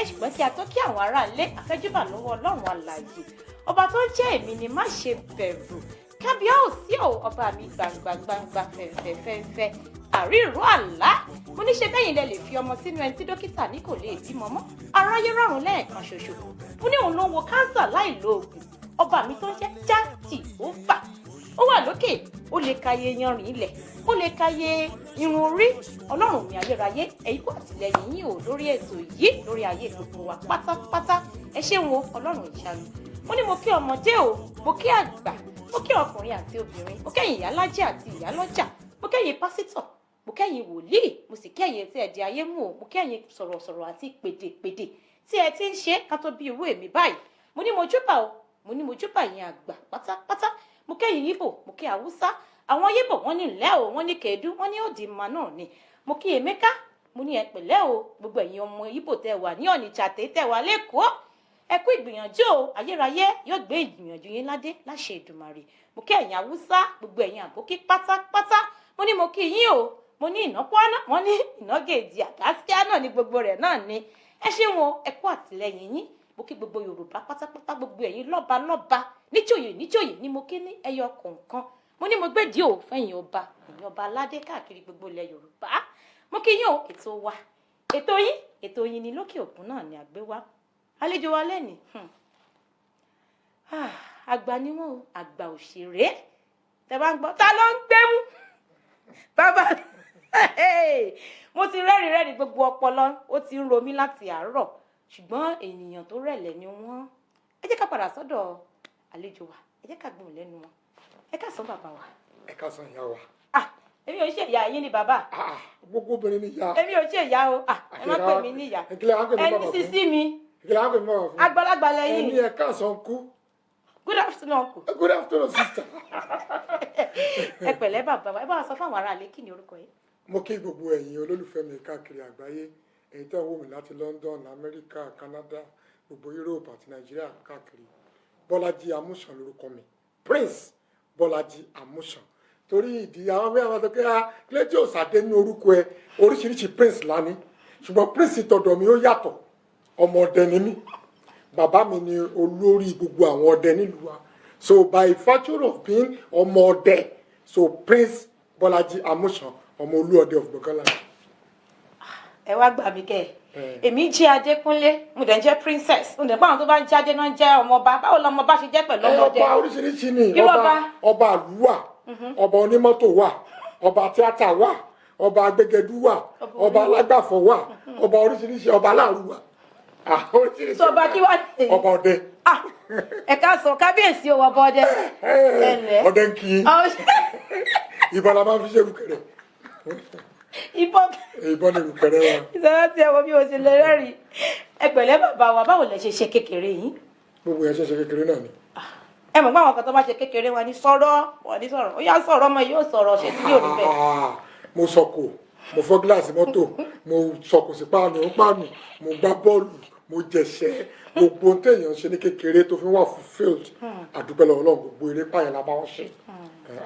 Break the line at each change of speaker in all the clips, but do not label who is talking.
ṣùgbọ́n kí a tó kí àwọn ará ilé afẹ́júbà lọ́wọ́ ọlọ́run alààyè ọba tó ń jẹ́ èmi ni má ṣe bẹ̀rù kábíyèsí o ọba mi gbangba fẹ̀fẹ̀fẹ̀fẹ̀ àríró àlá mo ní ṣe bẹ́yìn lẹ lè fi ọmọ sínú ẹni tí dókítà ní kò lè bímọ mọ́ aráyé rọrùn lẹ́ẹ̀kan ṣoṣo mo ní òun ló ń wo káńsà láì lo oògùn ọba mi tó ń jẹ́ jáàtì ó fà ó wà lókè ó lè kàyé yanrìn ilẹ̀ ó lè kàyé irun orí ọlọ́run mi ayérayé ẹ̀yin kò àtìlẹ́yìn yín o lórí ètò yìí lórí ayé gbogbo wa pátápátá ẹ ṣeun o ọlọ́run ìṣàánú mo ní mo kí ọmọdé o mo kí àgbà mo kí ọkùnrin àti obìnrin mo kẹ́yìn ìyálájẹ àti ìyálọ́jà mo kẹ́yìn pásítọ̀ mo kẹ́yìn wòlíì mo sì kẹ́yìn tí ẹ di ayé mú o mo kẹ́yìn sọ̀rọ̀sọ̀rọ̀ àti pèdèpèdè tí ẹ ti ń ṣe ká tó bí irú èmi báyìí mo ní mo júbà o mo ní mo júbà yín àgbà pátápátá mo kẹ́yìn Ìgbò mo kí Haúsá àwọn Ìgbò wọ́n ní ńlẹ́ o wọ́n ní kẹ́ẹ̀dú wọ́n ní òdì mà náà ni mo kí Emeka mo ní ẹ pẹ̀lẹ́ o gbogbo ẹ̀yin ọmọ Ìgbò tẹ́ wà ní Ọ̀nìṣà tẹ́ wà lẹ́kọ̀ọ́ ẹ kú ìgbìyànjú o ayérayé yóò gbé ìgbìyànjú yín ládé láṣẹ Èdùmàrè mo kí ẹ̀yin Haúsá gbogbo ẹ̀yin àbókí pátápátá mo ní mo kí yín o mo ní ìnákúáná wọn ní ìnágèdè àgáṣíá náà ní gbogbo rẹ̀ náà ni ẹ ṣé wọn ẹ kú àtìlẹ́yìn yín mo kí gbogbo Yorùbá pátápátá gbogbo ẹ̀yin lọ́ba níjòyè ni mo kí ní ẹyọ kọ̀ọ̀kan mo ní mo gbèdí o fẹ̀yìn ọba ẹ̀yin ọba aládé káàkiri gbogbo ilẹ̀ Yorùbá mo kí yín o ètò wa ètò yín ni lókè òkun náà ni àgbé wa àlejò wa lẹ́ni àgbà ni wọn o àgbà òṣèré tẹ́ bá ń gbọ́ ta ló ń gbẹ́mú bàbá mo ti rẹ́rìn gbogbo ọpọlọ ó ti ń ro mí láti àárọ̀ ṣùgbọ́n ènìyàn tó rẹ̀lẹ̀ ni wọ́n ẹ jẹ́ ká padà sọ́dọ̀ àlejò wa ẹ jẹ́ ká gbóhùn lẹ́nu wọn ẹ ká sọ bàbá wa.
ẹ ká sọ ìyá wa.
èmi ò ṣe ìyá yín ni bàbá.
gbogbo obìnrin ni ìyá.
èmi ò ṣe ìyá o ẹ má pè mí ní ìyá ẹni sísí mi àgbàlagbà lẹ́yìn.
ẹni ẹ ká sọ kú.
Good afternoon uncle.
Good afternoon sister.
ẹ pẹ̀lẹ́ bàbá wa ẹ bá wa sọ fún àwọn ará ilé kí ni orúkọ yìí.
mo kí gbogbo ẹ̀yin olólùfẹ́ mi káàkiri àgbáyé èyí tẹ́ ń wò mí láti London Amẹ́ríkà Canada gbogbo Europe àti Nàìjíríà káàkiri Bọ́lájí Amúsàn lórúkọ mi Prince Bọ́lájí Amúsàn torí ìdí àwọn mẹ́rin àwọn àtọ́kẹ́ kílẹ̀tì òsàdé ní orúkọ ẹ oríṣiríṣi Prince lání ṣùgbọ́n Prince tọ̀dọ̀ mi ó yàtọ̀ ọmọ ọdẹ ni mí bàbá mi ni olórí gbogbo àwọn ọdẹ nílùú wa so by virtue of being ọmọ ọdẹ so Prince Bọ́lájí Amúsàn ọmọ olúọdẹ of Gbọ̀ngánlá.
ẹ wá gbà mí kẹ́ èmi jẹ́ Adékúnlé mo dẹ̀ ń jẹ́ princess mo dẹ̀ báwọn tó bá ń jáde náà ń jẹ́ ọmọọba báwo lọmọ bá ṣe jẹ́ pẹ̀lú ọmọdé.
ọba oríṣiríṣi ni ọba àlú wà ọba onímọ́tò wà ọba tíátà wà ọba agbẹgẹdú wà ọba alágbàfọ̀ wà ọba oríṣiríṣi ọba aláàrú wà oríṣiríṣi
ọba kí wá ní.
ọba ọdẹ.
ẹ ká sọ kábíyèsí o ọba ọdẹ.
ọdẹ ń kí ìbọn la máa ń fi ṣe rúkẹrẹ. ìbọn ni rúkẹrẹ wa.
ìṣòro tí ẹ wo bí o ṣe lè rẹ́rìn ẹ pẹ̀lẹ́ bàbá wa báwo lẹ ṣe ṣe kékeré yìí.
gbogbo ẹ ṣe ṣe kékeré náà ni.
ẹ mọ̀ pé àwọn kan tó bá ṣe kékeré wọn ní sọ̀rọ̀ ó yá sọ̀rọ̀ ọmọ yóò sọ̀rọ̀ ṣe tí yóò rí bẹ́ẹ̀.
mo sọkò mo fọ́ gíláàsì mọ́tò mo sọkò sí páànù mo gbá bọ́ọ̀lù mo jẹ̀ṣẹ́ gbogbo ohun téèyàn ṣe ní kékeré tó fi wà fulfilled àdúpẹ́ lọ́dọ̀ Ọlọ́run gbogbo eré pààyàn la bá wọn ṣe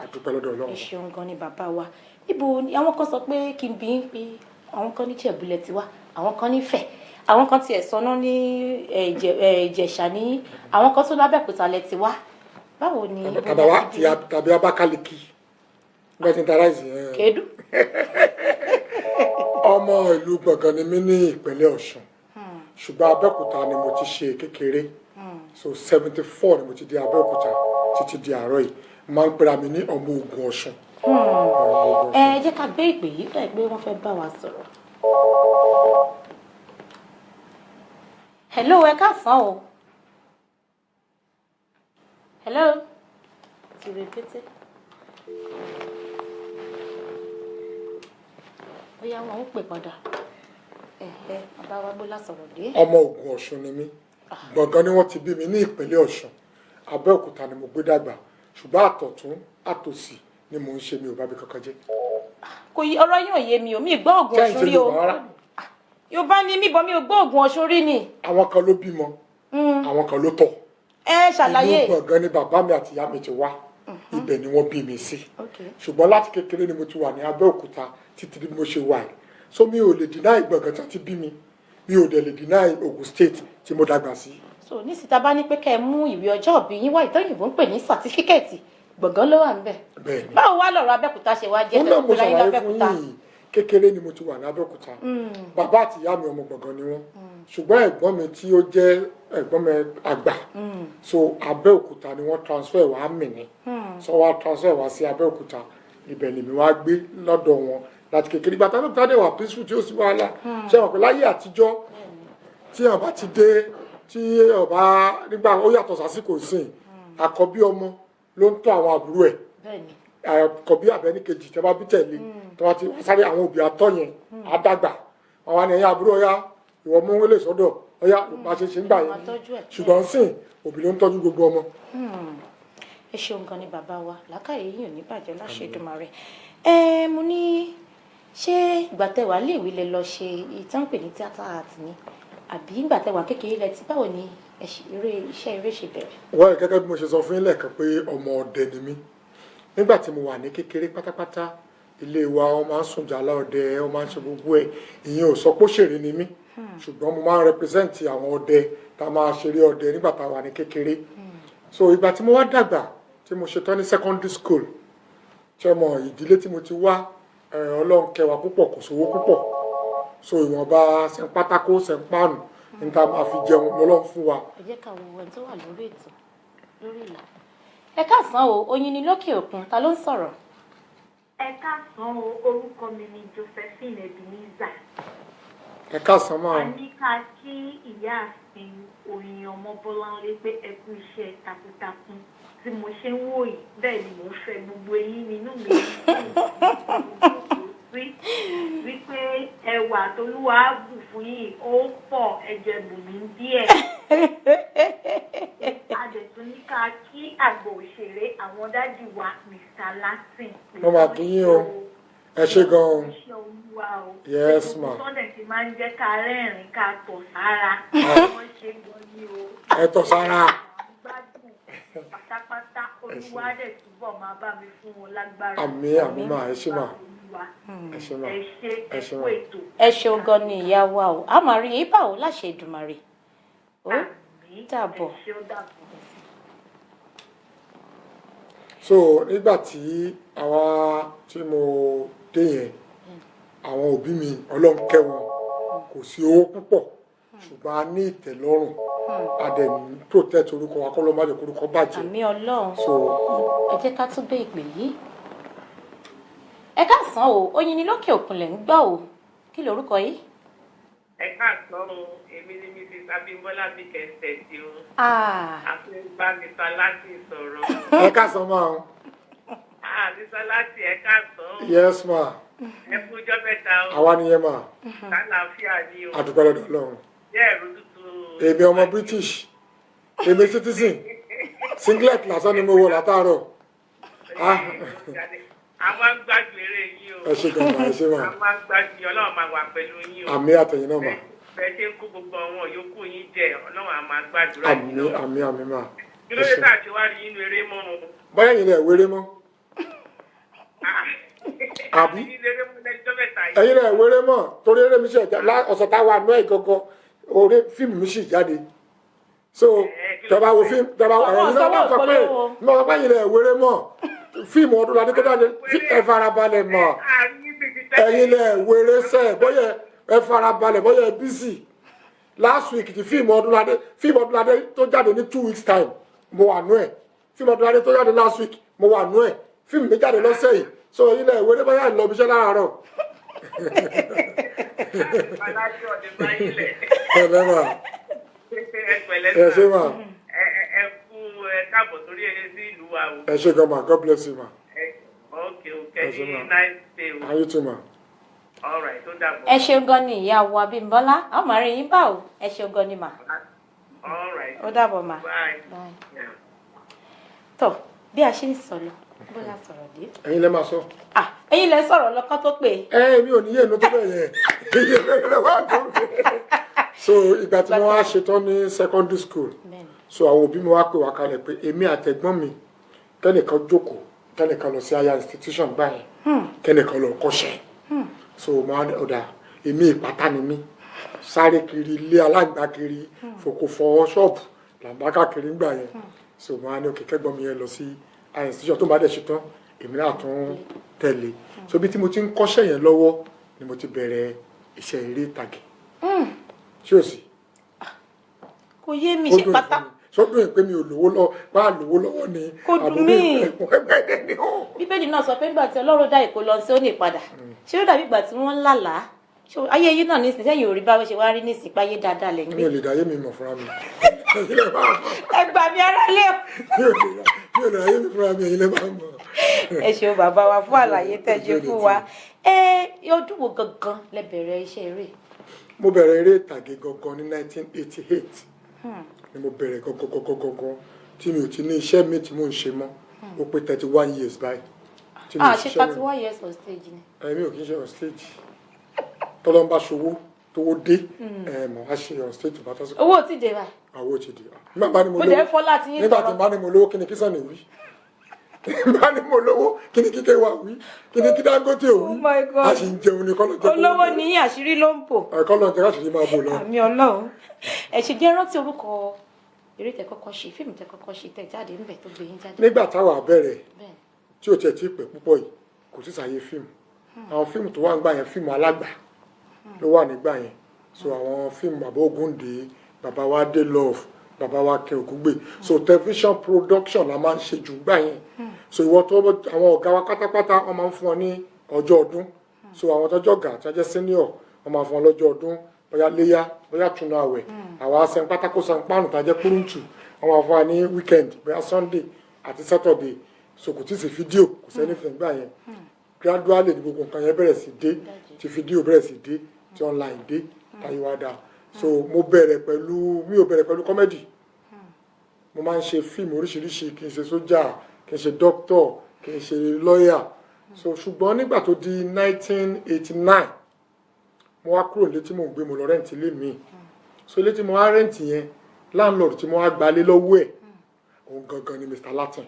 àdúpẹ́ lọ́dọ̀ Ọlọ́run.
ẹ ṣeun gan ni bàbá wa ibo ni àwọn kan sọ pé kí n bí ń pe àwọn kan ní Ìjẹ̀bú-Ilẹ̀ tiwa àwọn kan nífẹ̀ẹ́ àwọn kan tiẹ̀ sọnà ní Ìjẹ̀ṣà ní àwọn kan tó lábẹ́òkúta lẹ tiwa báwo ni.
tàbí Abakaliki nígbà tí n tara ìsìn yẹn.
Kédu.
ọmọ ìlú Gbọ̀ngán ni mí ní ìpínlẹ̀ Ọ̀ṣun ṣùgbọ́n Abẹ́òkúta ni mo ti ṣe kékeré so 74 ni mo ti di Abẹ́òkúta títí di àárọ̀ yìí máa ń pera mi ní ọmọ Ògùn Ọ̀ṣun.
ẹ jẹ́ ká gbé ìpè yìí pé wọ́n fẹ́ bá wa sọ̀rọ̀. hello ẹ káàsán o. hello. ti rèpété. ó yá wọn ó pè padà. bàbá wa gbó lásọ̀rọ̀ dé.
ọmọ Ògùn Ọ̀ṣun ni mí Gbọ̀ngán ni wọ́n ti bí mi ní ìpínlẹ̀ Ọ̀ṣun Abẹ́òkúta ni mo gbé dàgbà ṣùgbọ́n àtọ̀tún àtòsì ni mò ń ṣe mi ò bá bí kankan jẹ́.
kò yí ọ̀rọ̀ yóò yé mi o mi gbọ́ Ògùn Ọ̀ṣun rí o Yorùbá ni mí bọ́ mi ò gbọ́ Ògùn Ọ̀ṣun rí ni.
àwọn kan ló bímọ àwọn kan ló tọ̀.
ẹ ṣàlàyé.
ìlú Gbọ̀ngán ni bàbá mi àti ìyá mi ti wá ibẹ̀ ni wọ́n bí mi sí ṣùgbọ́n láti kékeré ni mo ti wà ní Abẹ́òkúta títí bí mo ṣe wà yìí so mi ò lè dínà Gbọ̀ngán tó ti bí mi mi ò dẹ̀ lè deny Ogun State tí mo dàgbà sí.
so ní síta bá ní pé kẹ́ ẹ mú ìwé ọjọ́ ìbí yín wá ìtọ́yìnbó ń pè ní sàtífíkẹ́ẹ̀tì gbọ̀ngàn ló wà níbẹ̀.
bẹ́ẹ̀ni
báwo wá lọ̀rọ̀ Abẹ́òkúta ṣe wá jẹ́
ó náà mo
tẹ́lẹ̀
ṣàlàyé fún yín kékeré ni mo ti wà lábẹ́òkúta bàbá àti ìyá mi ọmọ gbọ̀ngàn ni wọ́n ṣùgbọ́n ẹ̀gbọ́n mi tí ó jẹ́ ẹ̀gbọ́n mi àgbà so Abẹ́òkúta ni wọ́n transfer wá Mìní so wá transfer wá sí Abẹ́òkúta ibẹ̀ lèmi wá gbé lọ́dọ̀ wọn láti kékeré ìgbà táwọn ọ̀tá dẹ̀ wà peaceful tí ó sì wàhálà ṣé wọn pé láyé àtijọ́ tí ọba ti dé tí ọba nígbà ó yàtọ̀ sásìkò sìn àkọ́bí ọmọ ló ń tọ́ àwọn àbúrò ẹ̀ àkọ́bí àbẹ́nìkejì tí wọ́n bá bí tẹ̀lé tí wọ́n ti sáré àwọn òbí àtọ́ yẹn àdàgbà àwọn àni ẹ̀yìn àbúrò ọ̀yá ìwọ mú wọlé sọ́dọ̀ ọ̀yá bá ṣe ṣe ń gbà yẹn ṣùgbọ́n sìn òbí ló ń tọ́jú gbogbo ọmọ.
ẹ ṣeun gan ni bàbá wa làákàyè yìí ò ní bàjẹ́ láṣẹ Èdùmàrè. mo ní ṣé ìgbà tẹ́ wà léèwé lẹ lọ ṣe ìtàn pè ní theatre art ni àbí ìgbà tẹ́ wà kékeré lẹ ti báwo ni iṣẹ́ eré ṣe bẹ̀rẹ̀.
wọ́n gẹ́gẹ́ bí mo ṣe sọ fún yín lẹ́ẹ̀kan pé ọmọ ọdẹ ni mí nígbà tí mo wà ní kékeré pátápátá ilé wa wọ́n máa ń sùn jàlá ọdẹ wọ́n máa ń ṣe gbogbo ẹ̀ ìyẹn ò sọ pé òṣèré ni mí ṣùgbọ́n mo máa ń represent àwọn ọdẹ tá a máa ṣeré ọdẹ nígbà tá a wà ní kékeré so ìgbà tí mo wá dàgbà tí mo ṣetán ní secondary school ṣe mọ ìdílé tí mo ti wá Ọlọ́run kẹ́ wa púpọ̀ kò sówó púpọ̀ so ìwọ̀nba sẹ́ńpátákó sẹ́ńpáànù níta máa fi jẹun lọ́lọ́run fún wa.
ẹ jẹ́ ká wo ẹni tó wà lórí ètò lórí ìlà. ẹ káàsán o Oyin ni lókè òkun ta ló ń sọ̀rọ̀.
ẹ káàsán o orúkọ mi ni Josephine Ebenezer.
ẹ káàsán máa.
a ní ká kí ìyáàfin Oyin Ọmọbọ́láńlé pé ẹ kú iṣẹ́ takuntakun tí mo ṣe ń wò yìí bẹ́ẹ̀ ni mo ń fẹ́ gbogbo eyín nínú mi wípé ẹwà tolúwa bù fún yìí ó pọ̀ ẹ̀jẹ̀ bù mí díẹ̀. adẹ̀tún ní ká kí àgbà òṣèré àwọn dájú wa Mr. Latin.
wọ́n máa kí yín o ẹ ṣé gan-an.
iṣẹ́ olúwa o.
yes ma.
sọ́dẹ̀ tí máa ń jẹ́ ká rẹ́rìn-ín ká tọ̀ sára. wọ́n ṣe gan ni o.
ẹ tọ̀ sára.
gbádùn pátápátá olúwa dẹ̀ túbọ̀ máa bá mi fún wọn lágbára.
àmín àmín mà ẹ ṣé mà.
ẹ ṣé mà. ẹ ṣé ètò.
ẹ ṣeun gan ni ìyá wa o a máa rí yín báwo láṣẹ Èdùmàrè. ó dàbọ̀.
ẹ ṣé ó dàbọ̀.
so nígbà tí àwa tí mo dé yẹn àwọn òbí mi Ọlọ́run kẹ́ wọn kò sí owó púpọ̀ ṣùgbọ́n a ní ìtẹ́lọ́rùn a dẹ̀ ní protect orúkọ wa kọ́ ló má jẹ́ orúkọ bàjẹ́.
àmín Ọlọ́run.
so
ẹ jẹ́ ká tún gbé ìpè yìí. ẹ káàsán o Oyin ni lókè òkun lẹ̀ ń gbọ́ o kí lorúkọ yìí.
ẹ káàsán o èmi ni Mrs. Abímbọ́lá bí kẹsẹ̀ tí o. àti bá Mr. Láti sọ̀rọ̀.
ẹ káàsán máa ń.
Mr. Láti ẹ káàsán.
yes ma.
ẹ kú ọjọ́ mẹ́ta o.
àwa nìyẹn ma.
kálàáfíà ni o.
àdúgbò lọ́dọ̀ Ọlọ́run.
jẹ́ ẹ̀rú tútù.
èmi ọmọ British èmi citizen singlet lásán ni mo wọ̀ látàárọ̀.
àwọn gbàgbé eré yìí o.
ẹ ṣé gan-an ẹ ṣé ma.
àwọn gbàgbé Ọlọ́run máa wà pẹ̀lú yín o.
àmín àtẹ̀yìn náà ma.
bẹ́ẹ̀ ṣe ń kó gbogbo àwọn yòókù yín jẹ Ọlọ́run á máa gbàdúrà yín
àmín àmín àmín ma.
kí ló dé tá a ṣe wá rí inú eré mọ́ o.
báyọ̀ yìí lẹ̀ wéré mọ́. àbí ẹ̀yin lẹ̀ wéré mọ́ torí eré mi ṣe ọ̀sẹ̀ tá a wà nú ẹ̀ gangan orí fíìmù mi sì jáde so tọba wo fíìmù tọba ẹ̀yin náà wà sọ pé mo sọ pé ẹ̀yin lẹ̀ wéré mọ́ fíìmù Ọdúnladé tó jáde ẹ farabalẹ̀ mọ́ ẹ̀yin lẹ̀ wéré sẹ́ bóyá ẹ farabalẹ̀ bóyá ẹ bísì last week ti fíìmù Ọdúnladé tó jáde ní 2 weeks time mo wà nú ẹ̀ fíìmù Ọdúnladé tó jáde last week mo wà nú ẹ̀ fíìmù mi jáde lọ́sẹ̀ yìí so ẹ̀yin lẹ̀ wéré bóyá ẹ lọ bí iṣẹ́ láàárọ̀. ẹ ṣé ma.
ẹ kú ẹ káàbọ̀ sórí eré sí ìlú wa o.
ẹ ṣé gan ma God bless you ma.
okay ní nice day o.
and you too ma.
all right tó dàbọ̀.
ẹ ṣeun gan ni ìyá wa Abímbọ́lá a ó máa rí yín báwo ẹ ṣeun gan ni mà.
all right.
ó dàbọ̀ mà.
bye.
tó bí a ṣe ń sọ lọ bó la sọ̀rọ̀ dé.
ẹ̀yin lẹ máa sọ.
ẹ̀yin lẹ sọ̀rọ̀ lọ́kàn tó pé.
mi ò ní yé inú tó bẹ̀ yẹn iye lẹ́gbẹ̀rẹ̀ wà lórí. so ìgbà tí mo wá ṣetán ní secondary school so àwọn òbí mi wá pè wá kalẹ̀ pé èmi àtẹ̀gbọ́n mi kẹ́nìkan jókòó kẹ́nìkan lọ sí higher institution báyìí kẹ́nìkan lọ kọ́ṣẹ́ so mo wá ní ọ̀dà èmi ìpátá ni mí sáré kiri ilé alágbá kiri fòkò fọ ṣọ́ọ̀bù làǹbá káàkiri ńgbà yẹn so wọn á ní òkè kẹ́gbọ́n mi yẹn lọ sí institution tó bá dẹ̀ ṣe tán èmi náà tún tẹ̀lé so bí tí mo ti ń kọ́ṣẹ́ yẹn lọ́wọ́ ni mo ti bẹ̀rẹ̀ iṣẹ́ eré ìtàgé ṣé o sì.
kò yé mi ṣe pátá.
sọdún ìpè mi ò lówó lọ bá lówó lọ́wọ́ ni
àbúrò
ẹgbẹ́ ni ó.
bíbélì náà sọ pé nígbà tí ọlọ́run dá ìkó lọ sí ó ní ìpadà ṣé ó dàbí ìgbà tí wọ́n ń lálàá ayé yìí náà nísìnyí sẹ́yìn ò rí báwo ṣe wá rí nísìnyí páyé dáadáa lẹ́yìn.
mi ò lè dáyé mi mọ̀ fúnra mi.
ẹ gbà mí ara lé o.
mi ò lè dáyé mi fúnra mi ẹ̀yin lè máa mọ̀.
ẹ ṣeun bàbá wa fún àlàyé tẹ́jú fún wa ọdún wo gangan lẹ bẹ̀rẹ̀ iṣẹ́ eré.
mo bẹ̀rẹ̀ eré ìtàgé gangan ní 1988 ni mo bẹ̀rẹ̀ gangan tí mi ò ti ní iṣẹ́ mi tí mò ń ṣe mọ́ ó pé 31 years báyìí.
ṣe 31 years on stage ni.
mi ò kí ń ṣe on stage tọ́lọ́ ń bá ṣòwò tówó dé mọ̀ á ṣe on stage bá tọ́sí.
owó ti dé báyìí.
àwọn ò ti dé. nígbà tí
mo dẹ̀ fọ́ láti yín
nígbà tí bá ní mo lówó kí ni kí sàn ní wí bá ní mo lówó kí ni kíkẹ́ wa wí kí ni kí Dangote ò wí a sì ń jẹun ní kọ́lọ́ jẹ́
olówó ní àṣírí ló ń bò.
kọ́lọ́ jẹ́ àṣírí máa bò lọ.
àmì Ọlọ́run ẹ ṣe jẹ́ rántí orúkọ eré tẹ kọ́kọ́ ṣe fíìmù tẹ kọ́kọ́ ṣe tẹ jáde ńbẹ tó gbé yín jáde.
nígbà táwa bẹ̀rẹ̀ tí ò tiẹ̀ tí ì pẹ́ púpọ̀ yìí kò sí sàyè fíìmù àwọn fíìmù tó wà nígbà yẹn fíìmù alágbà ló wà nígbà yẹn so àwọn fíìmù bàbá Ògúndé bàbá wa dé love bàbá wa kẹ Ògúngbè so television production la máa ń ṣe jù gbà yẹn so ìwọ tó àwọn ọ̀gá wa pátápátá wọ́n máa ń fún ọ ní ọjọ́ ọdún so àwọn tọ́jọ́ ọ̀gá tí wọ́n jẹ́ senior wọ́n máa fún ọ lọ́jọ́ ọdún bóyá léyà bóyá túnú àwẹ̀ àwọn asẹ́n pátákó san párùn tàjẹ́ púrúǹtù wọ́n máa fún wa ní weekend bóyá Sunday àti Saturday so kò tí ì sí fídíò kò sẹ́ni fẹ̀ gbà yẹn gradually ni gbogbo nǹkan yẹn bẹ̀rẹ̀ sí dé tí fídíò bẹ̀rẹ̀ sí dé tí online dé táyé wá dáa so mi ò bẹ̀rẹ̀ pẹ̀lú comedy mo máa ń ṣe fíìmù oríṣiríṣi kì í ṣe sójà kì í ṣe doctor kì í ṣe lawyer so ṣùgbọ́n nígbà tó di 1989 mo wá kúrò létí mò ń gbé mo lọ rẹ́ǹtì ilé mi so ilé tí mo wá rẹ́ǹtì yẹn landlord tí mo wá gbalé lọ́wọ́ ẹ̀ òun gangan ni Mr. Latin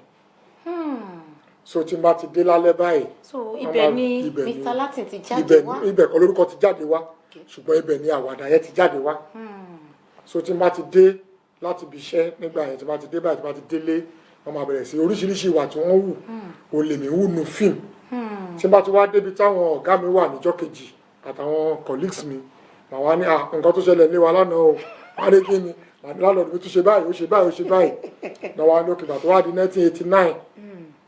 so tí n bá ti dé lálẹ́ báyìí.
so ibẹ̀ ni Mr. Latin ti jáde wá.
ibẹ̀ kọ́ lórúkọ ti jáde wá ṣùgbọ́n ibẹ̀ ni àwàdà yẹn ti jáde wá. so tí n bá ti dé láti ibi iṣẹ́ nígbà yẹn tí n bá ti dé báyìí tí n bá ti délé wọ́n máa bẹ̀rẹ̀ sí oríṣiríṣi ìwà tí wọ́n wù ó lè mí wù nù fíìmù. tí n bá ti wá débi táwọn ọ̀gá mi wà níjọ́ kejì àtàwọn colleagues mi màá wá ní nǹkan tó ṣẹlẹ̀ lé wa lánàá o wọ́n á ní kí ni lálọ́ọ̀dù mi tún ṣe báyìí ó ṣe báyìí ó ṣe báyìí náà wá ní òkè bàtọ́ wá di 1989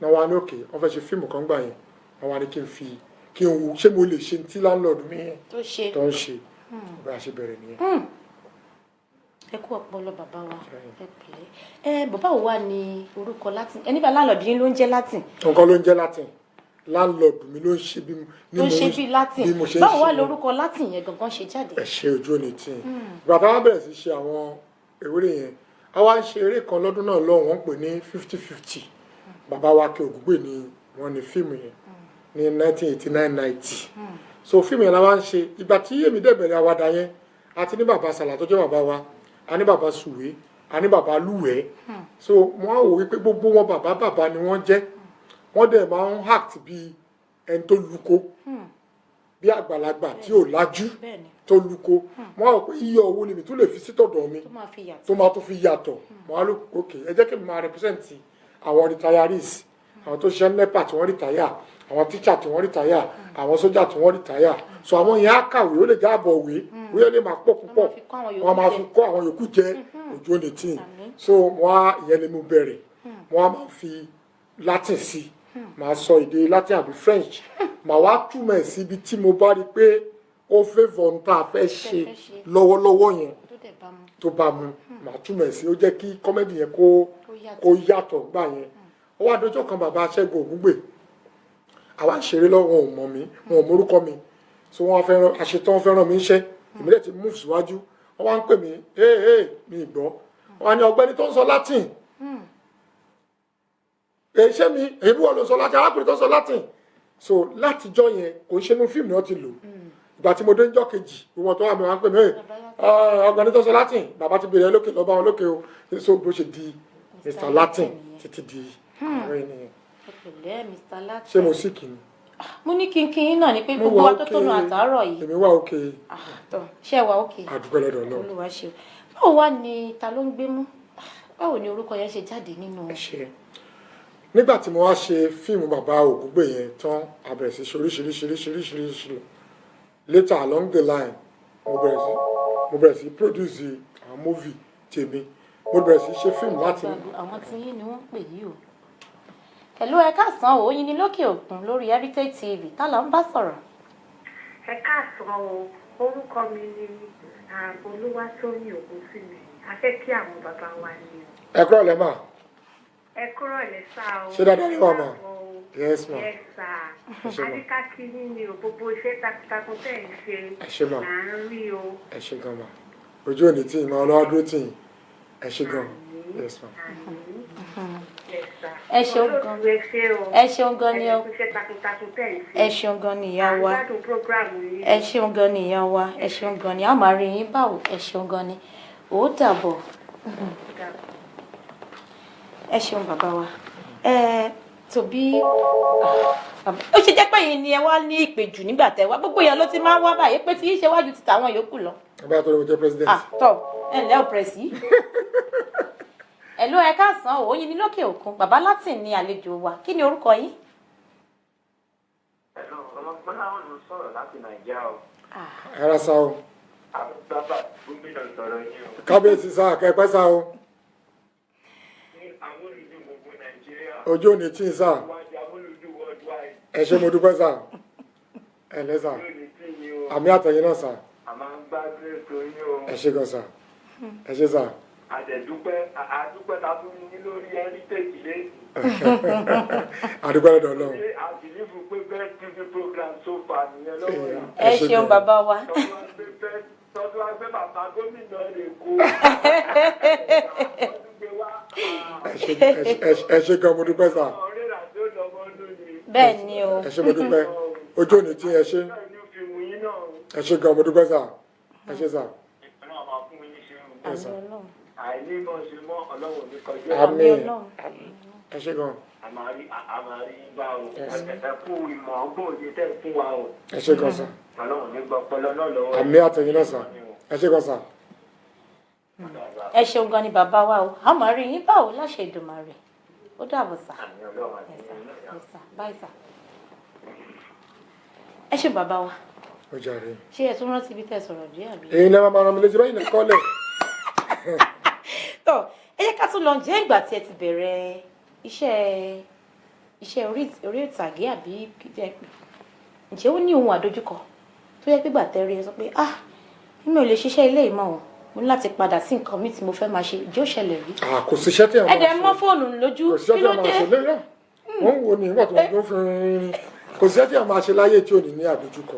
náà wá ní òkè wọ́n fẹ́ ṣe fíìmù kan gbà yẹn wọ́n wá ní kí n wù ṣé mo lè ṣe tí láńlọ́ọ̀dù mi yẹn tó ń ṣe bí a ṣe bẹ̀rẹ̀ nìyẹn.
ẹ kú ọpọlọ bàbá wa ẹ pẹ̀lẹ́ bàbá wo wà ní orúkọ Latin ẹni bá láńlọ́ọ̀dù yín ló ń jẹ́ Latin.
nǹkan ló ń jẹ́ Latin láńlọ́ọ̀dù mi ló ń ṣe bí
Latin báwo wà lórúkọ Latin yẹn gangan ṣe jáde.
ẹ ṣe ojú òní tí bàbá wa bẹ̀rẹ̀ sí ṣe àwọn ewúrẹ́ yẹn a wá ń ṣe eré kan lọ́dún náà lọ́wọ́ wọ́n pè ní 50-50 bàbá wa kẹ Ògúngbè ni wọ́n ní fíìmù yẹn ní 1989-90 so fíìmù yẹn la wá ń ṣe ìgbà tí èmi dẹ̀ bẹ̀rẹ̀ àwàdà yẹn a ti ní bàbá Sàlà tó jẹ́ bàbá wa a ní bàbá Sùwé a ní bàbá Lúwẹ̀ẹ́ so mo á wò wípé gbogbo wọn bàbá ni wọ́n jẹ́ wọ́n dẹ̀ máa ń act bí ẹni tó luko bí àgbàlagbà tí ò lájú tó luko mo á wò pé iye owó ni mi tún lè fi sítọ̀dọ̀ mi tó máa tún fi yàtọ̀ mo á lò ókè ẹ jẹ́ kí mi máa represent àwọn retirees àwọn tó ṣiṣẹ́ NEPA tí wọ́n retire àwọn teacher tí wọ́n retire àwọn sójà tí wọ́n retire so àwọn yẹn á kàwé ó lè já àbọ̀ òwe ó lè máa pọ̀ púpọ̀ wọ́n máa fi kọ́ àwọn yòókù jẹ́ ojú òní tí so wọ́n á ìyẹn ni mo bẹ̀rẹ̀ wọ́n á máa fi Latin sí màá sọ èdè Latin àbí French màá wá túmọ̀ ẹ̀ síbi tí mo bá rí i pé ó fẹ́ vọ̀ǹtà fẹ́ ṣe lọ́wọ́lọ́wọ́ yẹn tó bá mu màá túmọ̀ ẹ̀ sí ó jẹ́ kí kọ́mẹ́dì yẹn kó yàtọ̀ gbà yẹn ó wá dọjọ́ kan bàbá Ṣẹ́gun Ògúngbè àwa ṣeré lọ́wọ́ wọn ò mọ̀ mí wọn ò mórúkọ mi so wọ́n fẹ́ràn àṣetán fẹ́ràn mi ń ṣẹ́ ìmílẹ̀ ti move síwájú wọ́n wá ń pè mí mi ìgbọ́ wọ́n á ní ọ̀gbẹ́ni tó ń sọ Latin ṣé mi èyí bí wọ́n lọ sọ Latin arákùnrin tó ń sọ Latin so látijọ́ yẹn kò ń ṣe inú fíìmù náà ti lò ìgbà tí mo dé níjọ́ kejì gbogbo tó wà mí wá ń pè mí ọ̀gbẹ́ni tó ń sọ Latin bàbá ti bèrè lókè lọ́ba wọn lókè o so bó ṣe di Mr. Latin títí di ààrẹ nìyẹn.
Mr. Latin
ṣé mo sì kì í.
mo ní kínkín náà ni pé gbogbo wa tó tónu àtàárọ̀ yìí.
èmi wà òkè.
ṣé ẹ wà òkè.
àdúgbò lọ́dọ̀ lọ.
olúwa ṣe báwo wá ni ta ló ń gbé mú báwo ni orúkọ yẹn ṣe jáde nínú.
nígbà tí mo wá ṣe fíìmù bàbá Ògúngbè yẹn tán a bẹ̀rẹ̀ sí ṣe oríṣiríṣi later along the line mo bẹ̀rẹ̀ sí produce àwọn movie tèmi mo bẹ̀rẹ̀ sí ṣe fíìmù láti.
àwọn tí yín ni wọ́n pè yí o. Hello, ẹ káàsán o, Oyin ni lókè òkun lórí Heritage TV tá là ń bá sọ̀rọ̀.
Ẹ káàsán o, orúkọ mi ni Olúwatóyìn Ògúnfìmí. A fẹ́ kí àwọn bàbá wa ní o.
Ẹ kúrò lẹ́ mà.
Ẹ kúrò lẹ́ sá o.
Ṣé dáadáa ni wà mà? Yes ma.
Yes sir. Adíká kí ni o, gbogbo iṣẹ́ takuntakun tẹ̀ ń ṣe.
Ẹ ṣé mà.
Là ń rí o.
Ẹ ṣé gan ma. Ojú òní tí ìmọ̀ ọlọ́wọ́ dúró tì yín. Ẹ ṣé gan. Yes ma.
Ẹ ṣeun gan. Ẹ ṣeun gan ni o. Ẹ ṣeun gan ni ìyá wa. Ẹ ṣeun gan ni ìyá wa. Ẹ ṣeun gan ni a máa rí yín báwo. Ẹ ṣeun gan ni. Ó dàbọ̀. Ẹ ṣeun bàbá wa. Tòbí ó ṣe jẹ́ pé yìí ni ẹ wá ní ìpèjù nígbà tẹ́ wá gbogbo èèyàn ló ti máa ń wá báyìí pé tí yín ṣe wájú ti tàwọn yòókù lọ.
Bàbá tó lè mo jẹ́ president.
Tọ́ ẹ ǹlẹ́ ò pẹ̀sì. Hello, ẹ káàsán o, Oyin ni lókè òkun bàbá Latin ni àlejò wa kí ni orúkọ yín.
Hello, ọlọ́gbọ́n láwọn ló sọ̀rọ̀ láti Nàìjíríà o.
Ẹ ra sa o.
Bàbá gómìnà sọ̀rọ̀ yín o.
Kábíyèsí sá kẹ́pẹ́ sá o.
Ní àwọn olùdó gbogbo Nàìjíríà.
Ojú òní tí ń sá.
Wájú àwọn olùdó worldwide.
Ẹ ṣé mo dúpẹ́ sá. Ẹ lẹ́ sá.
Lónìí tí yín o.
Àmì àtẹ̀yìn náà sá.
A máa ń gbádùn ètò yín o.
Ẹ ṣé gan sá. Ẹ ṣé sá.
Àdúpẹ́ ta fún yín lórí Heritage lẹ́yìn.
Àdúgbò lọ́dọ̀ lọ.
A believe pé best TV program so far nìyẹn lọ́wọ́ yìí.
Ẹ ṣeun bàbá wa.
Tọ́jú agbẹ́ bàbá gómìnà rẹ̀ kó.
Ẹ ṣé gan mo dúpẹ́ sá.
Bẹ́ẹ̀ ni o.
Ẹ ṣé mo dúpẹ́. Ojú òní tí ẹ ṣé. Ẹ ṣé gan mo dúpẹ́ sá. Ẹ ṣé sá. Ẹ sá.
Àìní mọ̀ ṣe mọ́ Ọlọ́run ní kọjú.
Àmín. Ẹ ṣé gan.
Àmàrí bá o. Ẹ kú ìmọ̀ ọgbọ́n òye tẹ̀ fún wa o.
Ẹ ṣé gan sá.
Ọlọ́run ní gbọ́ ọpọlọ náà lọ́wọ́.
Àmì àtẹ̀yìn náà sá. Ẹ ṣé gan sá.
Ẹ ṣeun gan ni bàbá wa o a máa rí yín báwo láṣẹ Èdùmàrè ó dàbọ̀ sá. Báyìí sá. Ẹ ṣe bàbá wa.
Ó jàre.
Ṣé ẹ tún rántí ibi tẹ́ sọ̀rọ̀ dé àbí?
Èyí ni a máa rán mi létí báyìí náà kọ́lẹ̀.
Tọ́ ẹ jẹ́ ká tún lọ jẹ́ ìgbà tí ẹ ti bẹ̀rẹ̀ iṣẹ́ orí ìtàgé àbí ǹjẹ́ ó ní ohun àdójúkọ tó yẹ pé gbà tẹ́ rí ẹ sọ pé mi ò lè ṣiṣẹ́ ilé ìmọ̀ wọn mo ní láti padà sí nǹkan mi tí mo fẹ́ máa ṣe ìjọ ṣẹlẹ̀ rí.
Kò síṣẹ́ tí a máa ṣe.
Ẹ̀dẹ̀ mọ́ fóònù lójú
kí ló dé. Wọ́n ń wo ni nígbà tó ń fi rin kò síṣẹ́ tí a máa ṣe láyé tí ò ní ní àdójúkọ.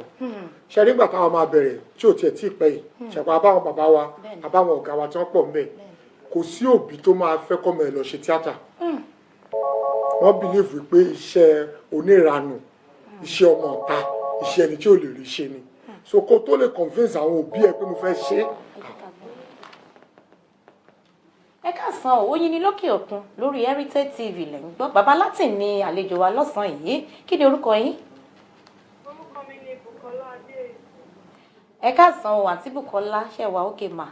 Ṣé nígbà táwọn máa bẹ̀rẹ̀ tí ò tiẹ̀ tí ì pẹ́ yìí ṣàpá àbáwọn bàbá wa àbáwọn ọ̀gá wa tí wọ́n pọ̀ ń bẹ̀ kò sí òbí tó máa fẹ́ kọ́mọ ẹ̀ lọ ṣe tíátà. Wọ́n bìlíìfù pé iṣẹ́ oníranù iṣẹ́ ọmọ ọ̀ta iṣẹ́ ẹni tí ò lè rí ṣe ni so kó tó lè convince àwọn òbí ẹ pé mo fẹ́ ṣe é.
Ẹ káàsán o, Oyin ni lókè òkun lórí Heritage TV lẹ̀ ń gbọ́ bàbá Latin ni àlejò wa lọ́sàn-án yìí kí ni orúkọ yín.
Orúkọ mi ni Bùkọ́lá Adé.
Ẹ káàsán o àǹtí Bùkọ́lá ṣe wà ókè mà.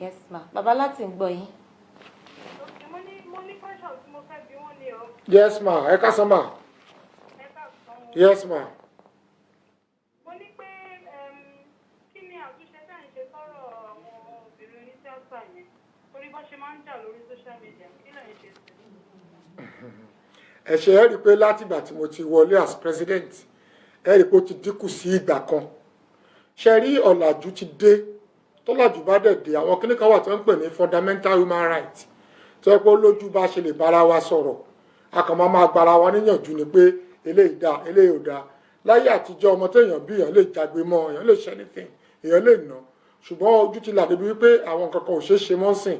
Yes ma bàbá Latin gbọ́ yín.
Mo ní question tí mo fẹ́ bi wọ́n ní o.
Yes ma ẹ káàsán ma.
Ẹ káàsán o.
Yes ma.
Mo ní pé kí ni àtúnṣe tá à ń ṣe sọ́rọ̀ àwọn obìnrin onítíátà yẹn torí bá ṣe máa ń jà lórí social media kí lẹ́yìn ṣe sí.
Ẹ ṣe ẹ rí i pé látìgbà tí mo ti wọlé as president ẹ rí i pé ó ti dínkù sí ìgbà kan ṣe rí ọ̀làjú ti dé tọ́làjú bá dẹ̀ dé àwọn kíní kan wà tí wọ́n ń pè ní fundamental human rights tó yẹ pé lójú bá ṣe lè bára wa sọ̀rọ̀ a kàn máa gbára wa níyànjú ni pé eléyìí dá eléyìí ò dá láyé àtijọ́ ọmọ téèyàn bí èèyàn lè jágbe mọ́ èèyàn lè ṣe anything èèyàn lè nà ṣùgbọ́n ojú ti là débi wípé àwọn nǹkan kan ò ṣeé ṣe mọ́ sìn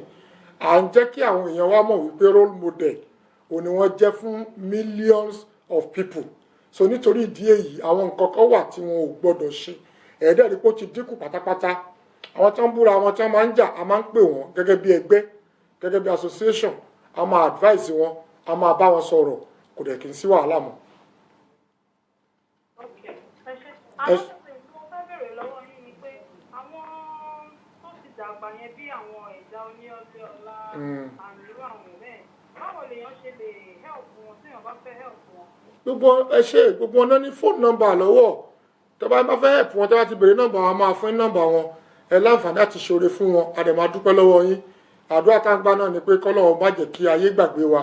à ń jẹ́ kí àwọn èèyàn wa mọ̀ wípé role model òní wọ́n jẹ́ fún millions of people so nítorí ìdí èyí àwọn nǹkan kan wà tí wọn ò gbọ́dọ̀ ṣe ẹ̀ẹ́dẹ́rì pé ó ti dínkù pátápátá àwọn tí wọ́n búra àwọn tí wọ́n máa ń jà a máa ń pè wọ́n gẹ́gẹ́ bí ẹgbẹ́ gẹ́gẹ́ bí association a máa advise wọn a máa bá wọn sọ̀rọ̀ kò dẹ̀ kí n sí wàhálà mọ́
àwọn tó fẹ́ bèrè lọ́wọ́ yín ni pé àwọn tó ti dàgbà yẹn bí àwọn ẹ̀dá oníọ̀lẹ́ ọ̀la àmì irú àwọn bẹ́ẹ̀ báwo lèèyàn ṣe lè help wọn tí èèyàn bá fẹ́ help wọn.
gbogbo wọn náà ní fóònù nọ́mbà lọ́wọ́ tó bá fẹ́ help wọn tó bá ti béèrè nọ́mbà wọn máa fún nọ́mbà wọn ẹ láǹfààní àti ṣoore fún wọn a dẹ̀ máa dúpẹ́ lọ́wọ́ yín àdúrà tá ń gbà náà ni pé kọ́lọ́run má jẹ́ kí ayé gbàgbé wa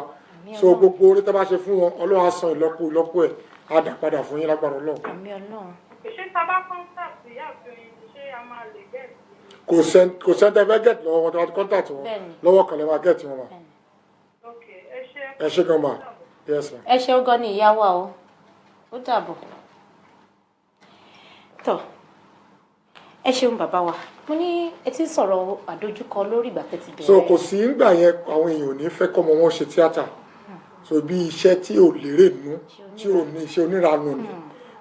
so gbogbo orí tó bá ṣe fún wọn Ọlọ́run á san ìlọ́po ẹ̀ á dà padà fún yín lágbára Ọlọ́run.
ṣé tábà contact ìyá àfihàn ṣé a máa lè get.
kò sẹ́ńtẹ́ fẹ́ get lọ́wọ́ wọn tó bá ti contact wọn lọ́wọ́ kan lè máa get wọn ma. ẹ ṣé gan ma yes ma.
ẹ ṣé gan ni ìyá wa o ó dàbọ̀ tọ́ ẹ ṣeun bàbá wa mo ní ẹ ti sọ̀rọ̀ àdójúkọ lórí ìgbà tẹ́tí bẹ̀rẹ̀.
so kò sí ńgbà yẹn àwọn èèyàn ò ní fẹ́ kọ́mọ wọn ṣe tíátà so bí iṣẹ́ tí ò lérè nú tí ò ní iṣẹ́ onírànú ni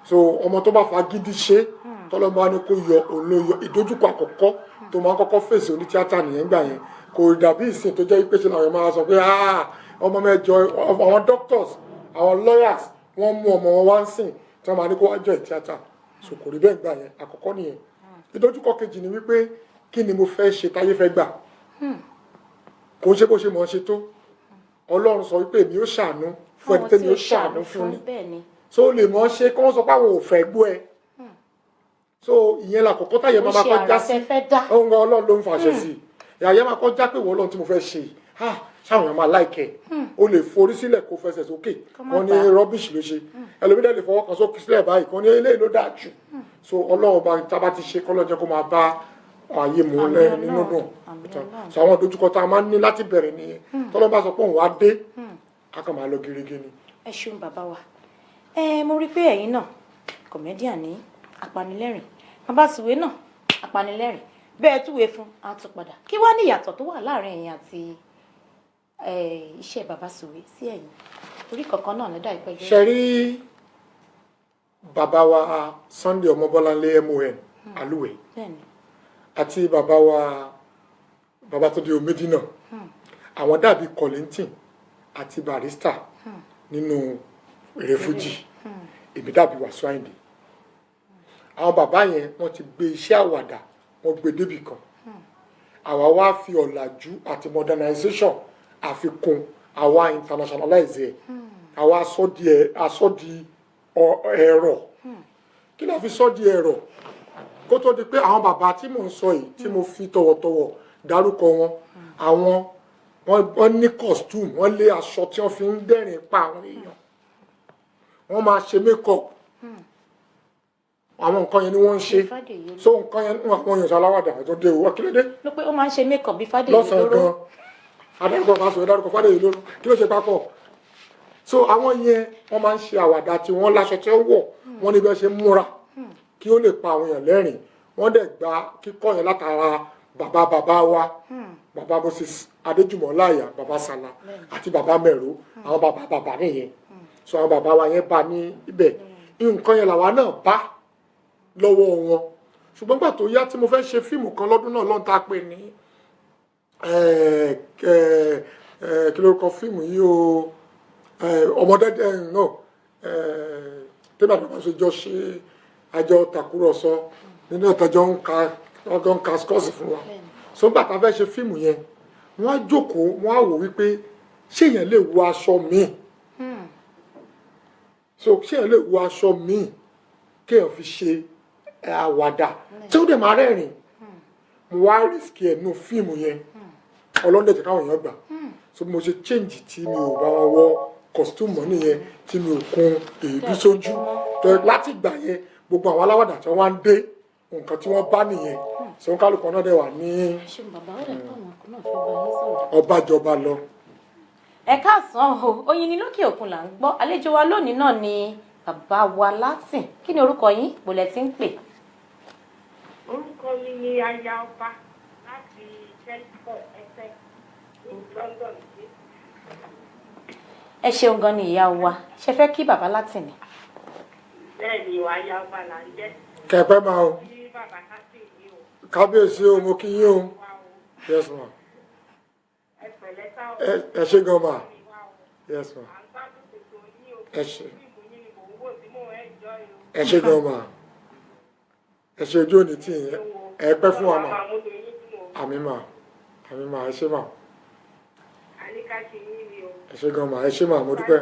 so ọmọ tó bá fagídí ṣe tọ́lọ́mọ wa ni kó yọ òun ló yọ ìdójúkọ àkọ́kọ́ tó máa ń kọ́kọ́ fèsì oní tíátà nìyẹn ńgbà yẹn kò dàbí ìsìn tó jẹ́ pé ṣe làwọn máa sọ pé ọmọ mẹ́jọ àwọn doctors àwọn lawyers wọ́n mú ọmọ wọn wá ń sìn tí wọ́n máa ní kó wá jọ tíátà so kò rí bẹ́ẹ̀ ńgbà yẹn àkọ́kọ́ nìyẹn ìdójúkọ kejì ni wípé kí ni mo fẹ́ ṣe táyé fẹ́ gbà kò ń ṣe bó ṣe mọ̀ ọ́n ṣe tó Ọlọ́run sọ wípé èmi ó ṣàánú fún ẹni tẹ́mi ó ṣàánú fún ni so ó lè mọ̀ ọ́n ṣe kí wọ́n sọ pé àwọn ò fẹ́ gbọ́ ẹ so ìyẹn la kọ́kọ́ táyé máa kọ́ já sí ọ̀hún Ọlọ́run ló ń fàṣẹ sí ìyá máa kọ́ já pé wọ́n Ọlọ́run tí mo fẹ́ ṣe sáwọn èèyàn máa láìkẹ́ o lè forí sílẹ̀ kó fẹsẹ̀ sókè wọ́n ní rọ́bìṣì ló ṣe ẹlòmídẹ́ lè fọwọ́ kan sókè sílẹ̀ báyìí kan ní eléyìí ló dáa jù so Ọlọ́run bá tábà ti ṣe kọ́lọ́jẹ́ kó máa bá ayé mú lẹ́yìn nínú dùn so àwọn ìdojúkọ tá a máa ń ní láti bẹ̀rẹ̀ nìyẹn tọ́lọ́ bá sọ pé òun wá dé a kàn máa lọ gerege ni.
ẹ ṣeun bàbá wa mo rí i pé ẹ̀yin náà kọ̀mẹ́díà ní apanilẹ́rìn bàbá sùwé náà apanilẹ́rìn bẹ́ẹ̀ túwèé fún àtúpadà kí wá ní ìyàtọ̀ tó wà láàrin ẹ̀yin àti iṣẹ́ bàbá sùwé sí ẹ̀yin orí kankan náà lẹ́dà ìpẹ́jọ́.
ṣe rí bàbá wa Sunday Ọmọbọ́láńlé MON Alúwẹ̀ àti bàbá wa Babátúndé Omídínà àwọn dàbí Kollington àti Barrister nínú eré fújì èmi dàbí Wasiu Ayinde àwọn bàbá yẹn wọ́n ti gbé iṣẹ́ àwàdà wọ́n gbé débì kan àwa wá fi ọ̀làjú àti modernization àfikún àwa internationalize ẹ̀ àwa aṣọ di ẹ̀rọ kí ló fi sọ di ẹ̀rọ kó tó di pé àwọn bàbá tí mò ń sọ yìí tí mo fi tọ̀wọ̀tọ̀wọ̀ dárúkọ wọn àwọn wọ́n ní costume wọ́n lé aṣọ tí wọ́n fi ń dẹ́rìn pa àwọn èèyàn wọ́n máa ṣe makeup àwọn nǹkan yẹn ni wọ́n ń ṣe so nǹkan yẹn àwọn èèyàn ṣaláwàdà tó dé owó kílódé.
ló pé ó máa ń ṣe makeup bí Fádèyí lóró
lọ́sàn-án gan adarúkọ kan sọ ìdárúkọ Fádèyí lóró kí ló ṣe papọ̀ so àwọn yẹn wọ́n máa ń ṣe àwàdà tí wọ́n láṣọ tí wọ́n wọ̀ wọ́n ní bí wọ́n ṣe múra kí ó lè pa àwọn èèyàn lẹ́rìn wọ́n dẹ̀ gba kíkọ́ yẹn látara bàbá wa bàbá Moses Adéjùmọ̀ Láyà bàbá Sàlá àti bàbá Mẹ̀rọ àwọn bàbá nìyẹn so àwọn bàbá wa yẹn bá ní ibẹ̀ nǹkan yẹn làwa náà bá lọ́wọ́ wọn ṣùgbọ́n gbà tó yá tí mo fẹ́ ṣe fíìmù kan lọ́dún náà lọ́n ta pé ní kí ló kọ fíìmù yìí o ọmọdé náà tẹ́lẹ̀ àti àwọn àṣejọ ṣe àjọ tàkúrọ̀sọ nínú ìtọ́jọ́ ń ka skọ́ọ̀sì fún wa so gbà tá a fẹ́ ṣe fíìmù yẹn wọ́n á jókòó wọ́n á wò wípé ṣé èèyàn lè wọ aṣọ míì so ṣé èèyàn lè wọ aṣọ míì kéèyàn fi ṣe àwàdà tí ó dẹ̀ máa rẹ́rìn mo wá rìsíkì ẹ̀ nù fíìmù yẹn ọlọ́dẹ̀ tí káwọn èèyàn gbà so mo ṣe change tí mi ò bá wọn wọ costume mọ́ nìyẹn tí mi ò kun èédú sójú tó láti gbà yẹn gbogbo àwọn aláwàdà tí wọ́n wá ń dé nǹkan tí wọ́n bá nìyẹn so kálukú náà dẹ̀ wà ní ọbàjọba lọ.
ẹ káàsán o Oyin ní lókè òkun là ń gbọ́ àlejò wa lónìí náà ni bàbá wa Látìn kí ni orúkọ yín bó lẹ ti ń pè.
orúkọ mi ni aya ọba láti Chelmsford Essex ní London.
ẹ ṣeun gan ni ìyá wa ṣe fẹ́ kí bàbá Látìn ni.
bẹ́ẹ̀ ni ìwà aya ọba là ń jẹ́.
kẹpẹ́ máa o kábíyèsí o mo kí yín o yes ma ẹ ṣe gan ma yes ma ẹ ṣe gan ma ẹ ṣe ojú òní tí yẹn ẹ pẹ́ fún wa mà àmì mà ẹ ṣe mà ẹ ṣe gan mà ẹ ṣe mà mo dúpẹ́.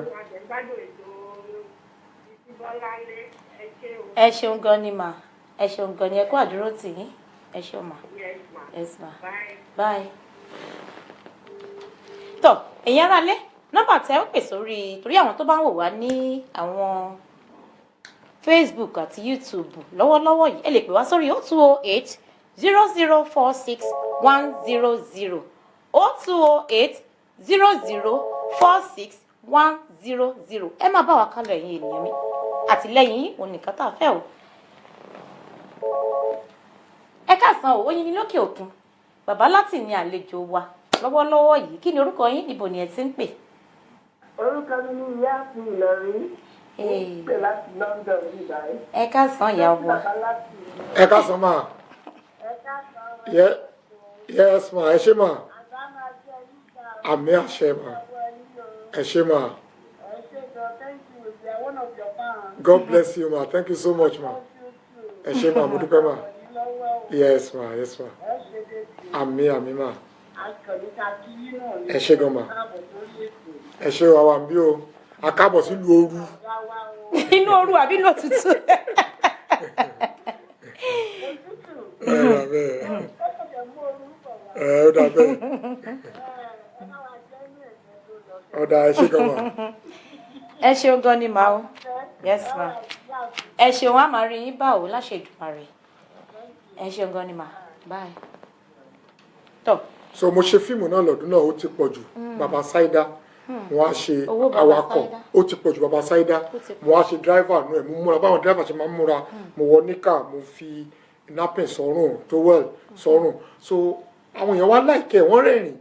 ẹ ṣeun gan ni mà ẹ ṣeun gan ni ẹ kú àdúró tì yín ẹ ṣeun mà yes ma bye. tọ èyí ara lé nọ́mbà tẹ ó pè sórí torí àwọn tó bá ń wò wá ní àwọn Facebook àti YouTube lọ́wọ́lọ́wọ́ yìí ẹ lè pè wá sórí 0208 0046 100 0208 0046 100 ẹ máa bá wa kálọ ẹ̀yin ènìyàn mi àtìlẹ́yìn yín òun nìkan tá a fẹ́ o. ẹ káàsán o Oyin ní lókè òkun bàbá láti ní àlejò wa lọ́wọ́lọ́wọ́ yìí kí ni orúkọ yín níbo ni ẹ ti ń pè.
orúkọ mi ni ìyá àti Ìlọrin ó pè láti London nígbà yìí.
ẹ káàsán ìyá wa.
ẹ káàsán mà. yes ma ẹ ṣé mà. àmì àṣẹ mà ẹ ṣé mà. God bless you ma thank you so much ma. ẹ ṣé mà mo dúpẹ́ mà. yes ma yes ma. àmì ma. ẹ ṣé gan ma. ẹ ṣé wa wà ń bí o a káàbọ̀ sílùú ooru.
inú ooru àbí inú òtútù.
ó dà bẹ́ẹ̀ ọ̀dà ẹ ṣé gan ma.
ẹ ṣeun gan ni màá o yes ma ẹ ṣeun á máa rí yín bá o láṣẹ Èdùmàrè ẹ ṣeun gan ni màá bye. tọ.
so mo ṣe fíìmù náà lọ́dún náà ó ti pọ̀ jù bàbá Saida mo wá ṣe awakọ̀ ó ti pọ̀ jù bàbá Saida mo wá ṣe driver nù ẹ̀ mo múra báwọn driver ṣe máa ń múra mo wọ níkà mo fi napin sọ́rùn towel sọ́rùn so àwọn èèyàn wá láìkẹ́ wọ́n rẹ́rìn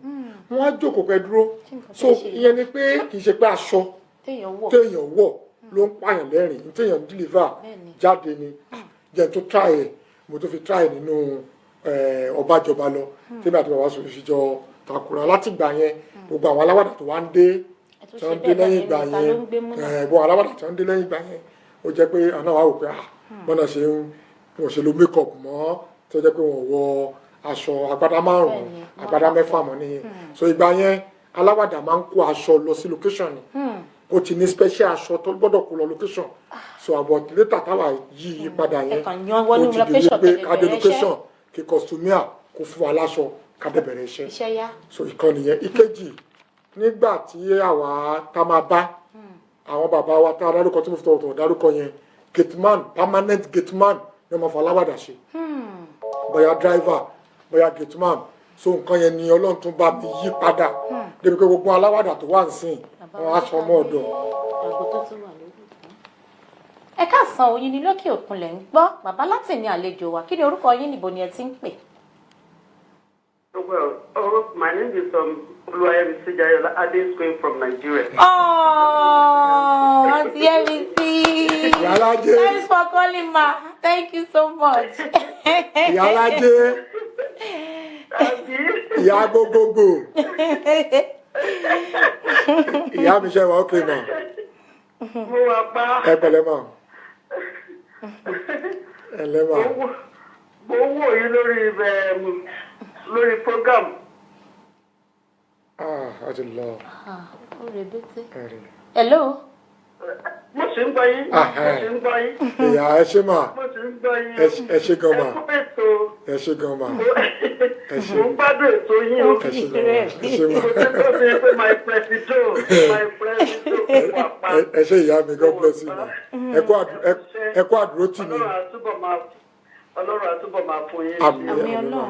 wọ́n á jókòó pẹ́ dúró so ìyẹn ni pé kì í ṣe pé aṣọ téèyàn wọ̀ ló ń pààyàn lẹ́rìn téèyàn deliver jáde ni jẹ́ tó try ẹ̀ mo tó fi try nínú ọbàjọba lọ tèmi àti bàbá sọ̀rọ̀ ìfijọ́ takura látìgbà yẹn gbogbo àwọn aláwàdà tó wá ń dé tí wọ́n ń dé lẹ́yìn ìgbà yẹn gbogbo aláwàdà tí wọ́n ń dé lẹ́yìn ìgbà yẹn ó jẹ́ pé àná wà wò pé bọ́nà ṣe wọ́n ṣe lo make up mọ́ tó jẹ́ pé wọ́n wọ aṣọ agbádá 5 agbádá 6 mọ́ nìyẹn so ìgbà yẹn aláwàdà máa ń kó aṣọ lọ sí location ni ó ti ní special aṣọ tó gbọ́dọ̀ kó lọ location so about later táwa yí padà yẹn ó ti di wípé kádé location kí kọstumíà kó fún wa láṣọ kádé bẹ̀rẹ̀ iṣẹ́ so ìkànnì yẹn ìkejì nígbà tí àwa tá máa bá àwọn bàbá wa tá a dárúkọ tí mo fi tọ̀wọ̀tọ̀ dárúkọ yẹn gateman permanent gateman ni wọ́n fa aláwàdà ṣe bóyá driver bóyá gateman so nǹkan yẹn ni Ọlọ́run tún bá mi yí padà débi pé gbogbo aláwàdà tó wà nísìn wọn aṣọ ọmọ ọ̀dọ̀.
ẹ káàsán Oyin ní lókè òkun lẹ̀ ń gbọ́ bàbá láti ní àlejò wa kí ni orúkọ yín níbo ni ẹ ti ń pè.
Well, my name is Oluwayemisi Jayola Ade going from Nigeria.
Oh, Auntie Yemisi.
Yalaje.
Thanks for calling, ma. Thank you so much.
Yalaje. Ìyá gbogbogbò. Ìyá mi ṣe wà ókè mà.
Mo wà pa.
Ẹ pẹ̀lẹ́ mà. Ẹ lẹ́ mà.
Mo wò yín lórí program.
A ti lọ.
Ó rebete. Hello.
Mo sì ń gbọ́ yín. Mo sì ń gbọ́ yín.
Ìyá ẹ ṣé mà.
Mo sì ń gbọ́ yín.
Ẹ ṣé gan mà.
Ẹ kú ètò.
Ẹ ṣé gan mà. Ẹ ṣé.
Mo ń gbádùn ètò yín o.
Ẹ ṣé gan mà. Ẹ ṣé mà.
Mo ti tó fi pé my president wà pa.
Ẹ ṣé ìyá mi God bless you ma. Ẹ kú àdúró tì mí.
Ọlọ́run àtúbọ̀ máa fún yín.
Àmín
Ọlọ́run.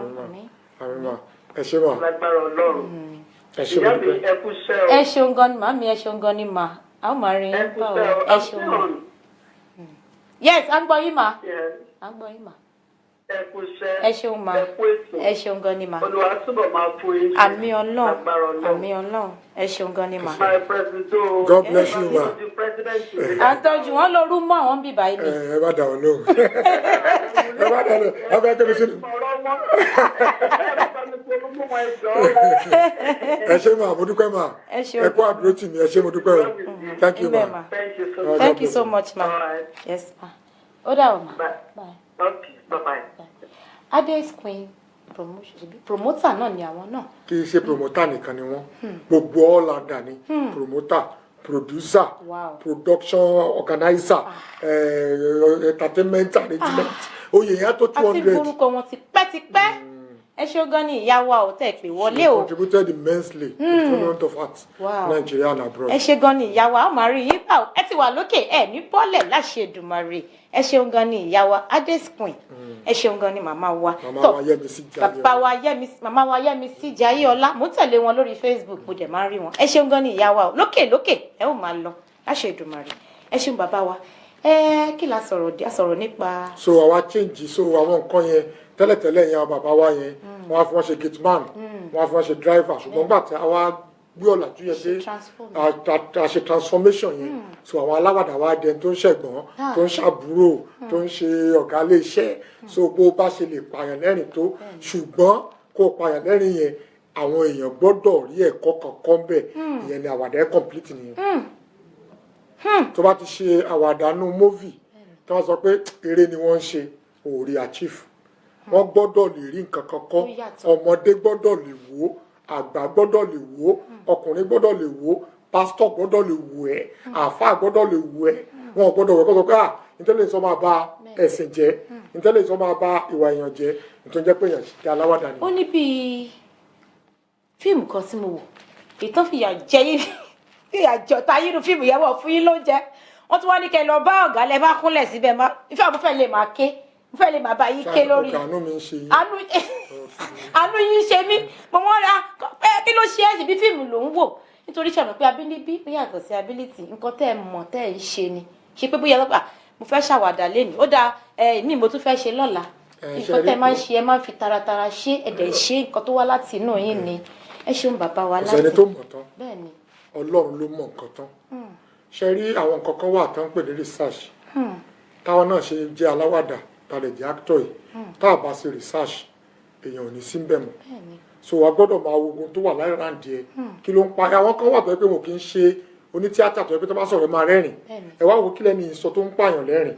Àmín mà. Ẹ ṣé mà.
Lágbára Ọlọ́run.
Ẹ ṣé
Ìyá
mà.
mi ẹ kú iṣẹ́ o.
Ẹ ṣeun gan ni màmí ẹ ṣeun gan ni mà a ó máa rin
Ẹ
yín
kú
bá o
iṣẹ́ o.
ẹ ṣeun mà. Yes, à ń gbọ́ yín mà. À ń gbọ́ yín mà.
Ẹ kú iṣẹ́.
Ẹ ṣeun mà.
Ẹ kú ètò.
Ẹ ṣeun gan ni mà.
Olúwa àtúbọ̀ máa fún yín.
Àmín Ọlọ́run.
Lágbára Ọlọ́run.
Àmín Ọlọ́run. Ẹ ṣeun gan ni mà.
My president.
God bless you ma.
À ń tọ́jú wọn lóru mọ́ àwọn bíbá yìí ni.
Ẹ bá dà wọn lóhùn. Ẹ bá dà wọn lóhùn. Ẹ bá kébí sínú. Ẹ ṣé mà mo dúpẹ́ mà.
Ẹ ṣeun.
Ẹ kú àdúró tì mí ẹ ṣé mo dúpẹ́ o. Thank you
Amen,
ma.
ma.
Thank you so much.
Thank you so much ma.
All right.
Yes ma. Ó dà o ma.
Bye.
Bye.
Okay.
bye-bye.
Ades Queen promoter náà ni àwọn náà.
kì í ṣe promoter nìkan ni wọ́n gbogbo ọ̀làdà ni promoter producer production organizer entertainment arrangement oyè yẹn tó 200.
àti orúkọ wọn ti pẹ́ ẹ ṣé gan ni ìyá wa ò tẹ̀ pé wọlé o.
she contributed immensely to the development of art Nigeria and abroad.
ẹ ṣé gan ni ìyá wa ó máa rí yín bá ẹ ti wà lókè ẹ ní bọ́lẹ̀ láṣẹ Èdùmàrè ẹ ṣeun gan ni ìyá wa Ades Queen ẹ ṣeun gan ni màmá wa màmá wa Yẹ́misí Jayéọlá mo tẹ̀lé wọn lórí Facebook mo dẹ̀ máa ń rí wọn ẹ ṣeun gan ni ìyá wa lókè ẹ ó máa lọ láṣẹ Èdùmàrè ẹ ṣeun bàbá wa kí la sọ̀rọ̀ nípa.
so àwa change so àwọn nǹkan yẹn tẹ́lẹ̀tẹ́lẹ̀ yẹn àwọn bàbá wa yẹn wọ́n á fi wọ́n ṣe gate man wọ́n á fi wọ́n ṣe driver ṣùgbọ́n gbà tí àwa gbé ọ̀làjú yẹn dé a ṣe transformation yẹn so àwọn aláwàdà wa dẹni tó ń ṣẹ̀gbọ́n tó ń ṣàbúrò tó ń ṣe ọ̀gá ilé iṣẹ́ so bó bá ṣe lè pààyàn lẹ́rìn tó ṣùgbọ́n kó o pààyàn lẹ́rìn yẹn àwọn èèyàn gbọ́dọ̀ rí ẹ̀kọ́ kankan bẹ̀ ìyẹn ni àwàdà ẹ̀ complete nìyẹn tó bá ti ṣe àwàdànù movie tí wọ́n sọ pé eré ni wọ́n ń ṣe òòrì achieve wọ́n gbọ́dọ̀ lè rí nǹkan kankan ọmọdé gbọ́dọ̀ lè wò àgbà gbọ́dọ̀ lè wò ọkùnrin gbọ́dọ̀ lè wò pásítọ̀ gbọ́dọ̀ lè wò ẹ́ àáfàá gbọ́dọ̀ lè wò ẹ́ wọn gbọ́dọ̀ wẹ̀ kọ́ sọ pé ìtẹ́lẹ̀ sọ máa bà ẹ̀sìn jẹ́ ìtẹ́lẹ̀ sọ máa bà ìwà èèyàn jẹ́ nítorí jẹ́ pé èèyàn ṣe aláwàdà ni.
ó ní bíi fíìmù kan tí mo wò ìtàn fìyà jẹ yín fìyà jọta yín fíìmù yẹn wọ̀ fún yín lóúnjẹ wọ́n tún wá ní kẹ́ lọ bá ọ̀gá lẹ bá kúnlẹ̀ síbẹ̀ ìfẹ́ àbúfẹ́ lè máa ké fẹ́ lè máa bá yín ké lórí àánú yín ṣe mí mo wọ́n ra kí ló ṣe é ṣe bí fíìmù ló ń wò nítorí ṣàmì pé abínibí ó yàtọ̀ sí ability nǹkan tẹ́ ẹ mọ̀ tẹ́ ẹ ń ṣe ni ṣe pé bóyá lọ́pàá mo fẹ́ ṣàwàdà lénìí ó dáa mi mo tún fẹ́ ṣe lọ́la nǹkan tẹ́ ẹ máa ń ṣe ẹ máa ń fi taratara ṣe ẹ̀dẹ̀ ṣe nǹkan tó wá láti inú yín ni ẹ ṣeun bàbá wa láti.
ọ̀sẹ̀ ni tó mọ̀ tán
bẹ́ẹ̀ ni
Ọlọ́run ló mọ̀ nǹkan tán ṣe rí àwọn nǹkan kan wà tó ń pè ní research táwọn náà ṣe jẹ́ aláwàdà tàlẹ̀ jẹ́ actor yìí tá a bá ṣe research èèyàn ò ní sí bẹ́ẹ̀ mọ́ so wa gbọ́dọ̀ máa wo ogun tó wà láìráǹdì ẹ̀ kí ló ń pa àwọn kan wà tó yẹ pé wọn kì í ṣe onítíátà tó yẹ pé tó bá sọ̀rọ̀ máa rẹ́rìn ẹ wá wo kílẹ̀ ní ìsọ tó ń pààyàn lẹ́rìn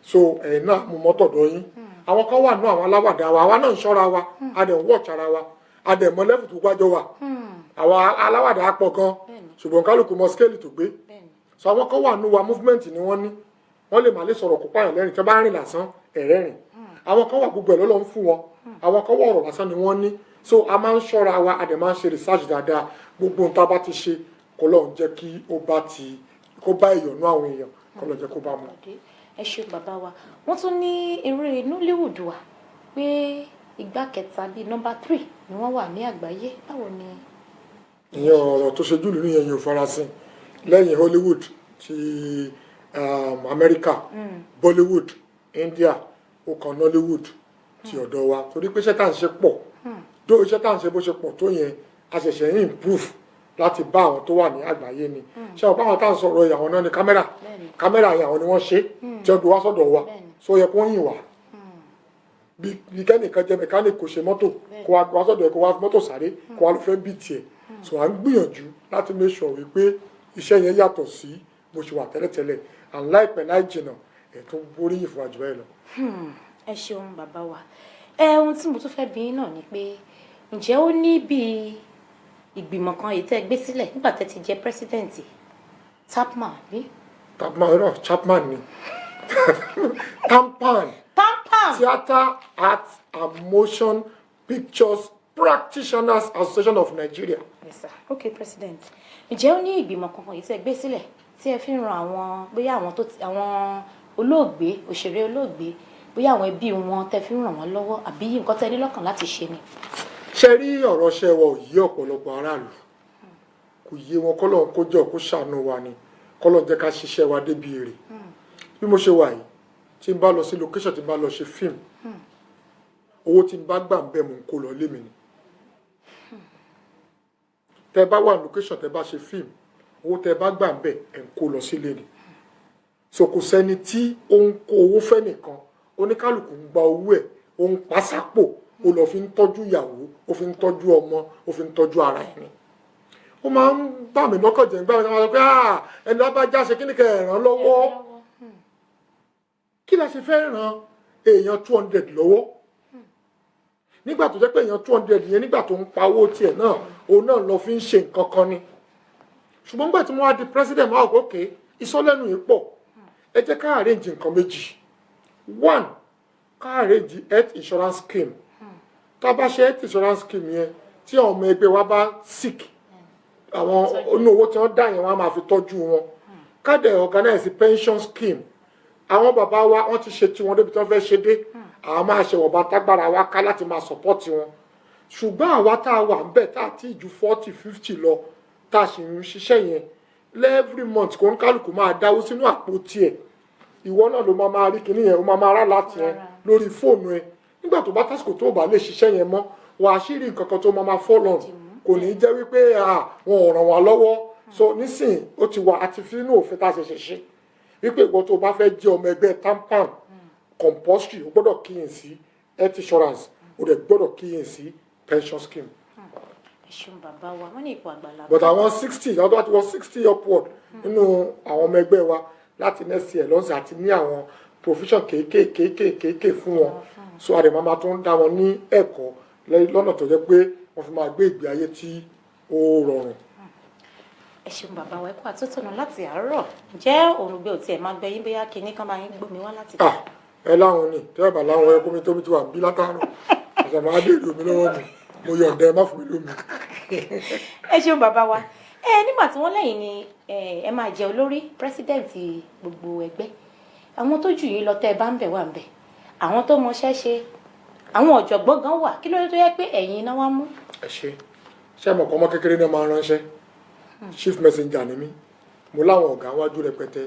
so ẹ̀yin náà mo mọ́tọ̀dọ̀ yín àwọn kan wà nú àwọn aláwàdà wa àwa náà ń ṣọ́ra wa a dẹ̀ ń watch ara wa a dẹ̀ mọ lẹ́fù tó gbájọ wa àwọn aláwàdà á pọ̀ gan ṣùgbọ́n kálukú mọ scale tó gbé so àwọn kan wà nú wa movement ni wọ́n ní wọ́n lè má lè sọ̀rọ̀ kó pààyàn lẹ́rìn tí wọ́n bá rìn lásán ẹ̀rẹ́rìn àwọn kan wà gbogbo ẹ̀ lọ́lọ́ ń fún wọn àwọn kan wà ọ̀rọ̀ lásán ni wọ́n ní so a máa ń ṣọ́ra wa a dẹ̀ máa ń ṣe research dáadáa gbogbo ohun tá a bá ti ṣe kó lọ́n jẹ́ kí kó bá ìyọ̀nú àwọn èèyàn kó lọ́n jẹ́ kó bá mu.
ẹ ṣe bàbá wa wọ́n tún ní eré Nollywood wa pé ìgbà kẹta bíi nọ́mbà 3 ni wọ́n wà ní àgbáyé báwo ni.
ìyẹn ọ̀rọ̀ tó ṣojú ìlú yẹn yóò farasin lẹ́yìn Hollywood ti America Bollywood India ó kan Nollywood ti ọ̀dọ̀ wa torí pé iṣẹ́ tá à ń ṣe pọ̀ dó iṣẹ́ tá à ń ṣe bó ṣe pọ̀ tó yẹn a ṣẹ̀ṣẹ̀ ń improve láti bá àwọn tó wà ní àgbáyé ni ṣé àwọn báwọn tá à ń sọ̀rọ̀ àwọn náà ni kámẹ́rà yẹn àwọn ni wọ́n ṣe tí wọ́n gbé wá sọ́dọ̀ wa so yẹ kó yìn wá bí kẹ́nìkan jẹ́ mẹkáníìkì kò ṣe mọ́tò kó wá sọ́dọ̀ ẹ̀ kó wá mọ́tò sáré kó wá lọ fẹ́ bí tiẹ̀ so à ń gbìyànjú láti make sure wípé iṣẹ́ yẹn yàtọ̀ sí bó ṣe wà tẹ́lẹ̀tẹ́lẹ̀ and láìpẹ́ láì jìnnà ẹ̀ tó boríyìn fún àjùbá yìí lọ.
ẹ ṣeun bàbá wa ohun tí mo tún fẹ́ bi náà ni pé ǹjẹ́ ó ní bíi ìgbìmọ̀ kan èyí tẹ́ gbé sílẹ̀ nígbà tẹ́ ti jẹ́ pírẹsidẹ́ǹtì Chapman bí.
Chapman ni Tampan Theatre Art and Motion Pictures Practitioners Association of Nigeria.
Yes sir. Okay president ǹjẹ́ ó ní ìgbìmọ̀ kankan èyí tẹ́ gbé sílẹ̀ tí ẹ fi ń ran àwọn bóyá àwọn olóògbé òṣèré olóògbé bóyá àwọn ẹbí wọn tẹ́ fi ń ràn wọ́n lọ́wọ́ àbí nǹkan tẹ́ ní lọ́kàn láti ṣe ni.
ṣe rí ọ̀rọ̀ ṣẹ́ wa ò yé ọ̀pọ̀lọpọ̀ aráàlú kò yé wọn kọ́lọ́n kó jọ kó ṣàánú wa ni kọ́lọ́n jẹ́ ká ṣiṣẹ́ wa débi èrè bí mo ṣe wà yìí tí n bá lọ sí location tí n bá lọ ṣe fíìmù owó tí n bá gbà ń bẹ̀ mò ń kó lọ lé mi ni tẹ́ bá wà location tẹ́ bá ṣe fíìmù owó tẹ́ bá gbà ń bẹ̀ ẹ̀ ń kó lọ sílé ni so kò sẹ́ni tí ó ń kó owó fẹ́ nìkan oníkálukú ń gba owó ẹ̀ ó ń pásápò ó lọ fi ń tọ́jú ìyàwó ó fi ń tọ́jú ọmọ ó fi ń tọ́jú ara ẹni ó máa ń bà mí lọ́kàn jẹ́ nígbà tí wọ́n sọ pé ẹni lábájá ṣe kí ni kẹ́ ẹ̀ ràn lọ́wọ́ kí la ṣe fẹ́ ràn èèyàn 200 lọ́wọ́ nígbà tó jẹ́ pé èèyàn 200 yẹn nígbà tó ń pa owó tiẹ̀ náà òun náà lọ fi ń ṣe nǹkan kan ni ṣùgbọ́n nígbà tí wọ́n á di president máa wò ókè ìsọlẹ́nu yìí pọ̀ ẹ jẹ́ ká arrange nǹkan méjì one ká arrange health insurance scheme tá a bá ṣe health insurance scheme yẹn tí àwọn ọmọ ẹgbẹ́ wa bá sick àwọn onú owó tí wọ́n dá yẹn wọ́n á máa fi tọ́jú wọn ká dẹ̀ organize pension scheme àwọn bàbá wa wọ́n ti ṣe tiwọn débi tí wọ́n fẹ́ ṣe dé àwọn máa ṣe wọ̀nba tágbára wa ká láti máa support wọn ṣùgbọ́n àwa tá a wà ń bẹ̀ tá a ti ju 40-50 lọ tá a sì ń ṣiṣẹ́ yẹn every month kò ń kálukú máa dáwó sínú àpò tiẹ̀ ìwọ náà ló máa rí kinní yẹn ó máa rà láti yẹn lórí fóònù ẹ nígbà tó bá tásìkò tó bá lè ṣiṣẹ́ yẹn mọ́ wà á ṣírí nǹkan kan tó máa fall on kò ní jẹ́ wípé wọn ò ràn wá lọ́wọ́ so nísìnyí ó ti wà àti fi inú òfin tá a ṣẹ̀ṣẹ̀ ṣe wípé ìwọ tó bá fẹ́ jẹ́ ọmọ ẹgbẹ́ tampan compulsory o gbọ́dọ̀ kíyèsí health insurance o dẹ̀ gbọ́dọ̀ kíyèsí pension scheme.
ẹ̀sùn bàbá wa wọ́n ní ipò àgbàlagbà.
but àwọn 60 àwọn tó bá ti wọ 60 upward nínú àwọn ọmọ ẹgbẹ́ wa láti next year lọ́sẹ̀ àti ní àwọn provision kéékèèké fún wọn so àdèmọ́ máa tún dá wọn ní ẹ̀kọ́ lọ́nà tó jẹ́ pé wọ́n fi máa gbé ìgbé ayé tí ó rọrùn.
ẹ ṣeun bàbá wa ẹ kú àtúntò láti àárọ̀ ǹjẹ́ òrùngbẹ ò tiẹ̀ máa gbẹ yín bóyá kinní kan bá yín gbómi wá láti.
ẹ láwọn ni tẹ́ ẹ bá láwọn ẹ kómi tómi tí wà bí látàárọ̀ àṣà máa béèrè omi lọ́wọ́ mi mo yọ̀ǹda ẹ má fún mi lómi.
ẹ ṣeun bàbá wa nígbà tí wọ́n lẹ́yìn ni ẹ máa jẹ olórí pírẹsidẹ́ǹtì gbogbo ẹgbẹ́ àwọn tó jù yín lọ tẹ́ ẹ bá ń bẹ̀ wà ń bẹ̀ àwọn tó mọṣẹ́ ṣe àwọn ọ̀jọ̀gbọ́n gan wà kí ló dé tó yẹ pé ẹ̀yin iná wá mú.
ẹ ṣe mọ̀ kọ́ ọmọ kékeré náà máa ránṣẹ́ chief messenger ni mí mo láwọn ọ̀gá wájú rẹpẹtẹ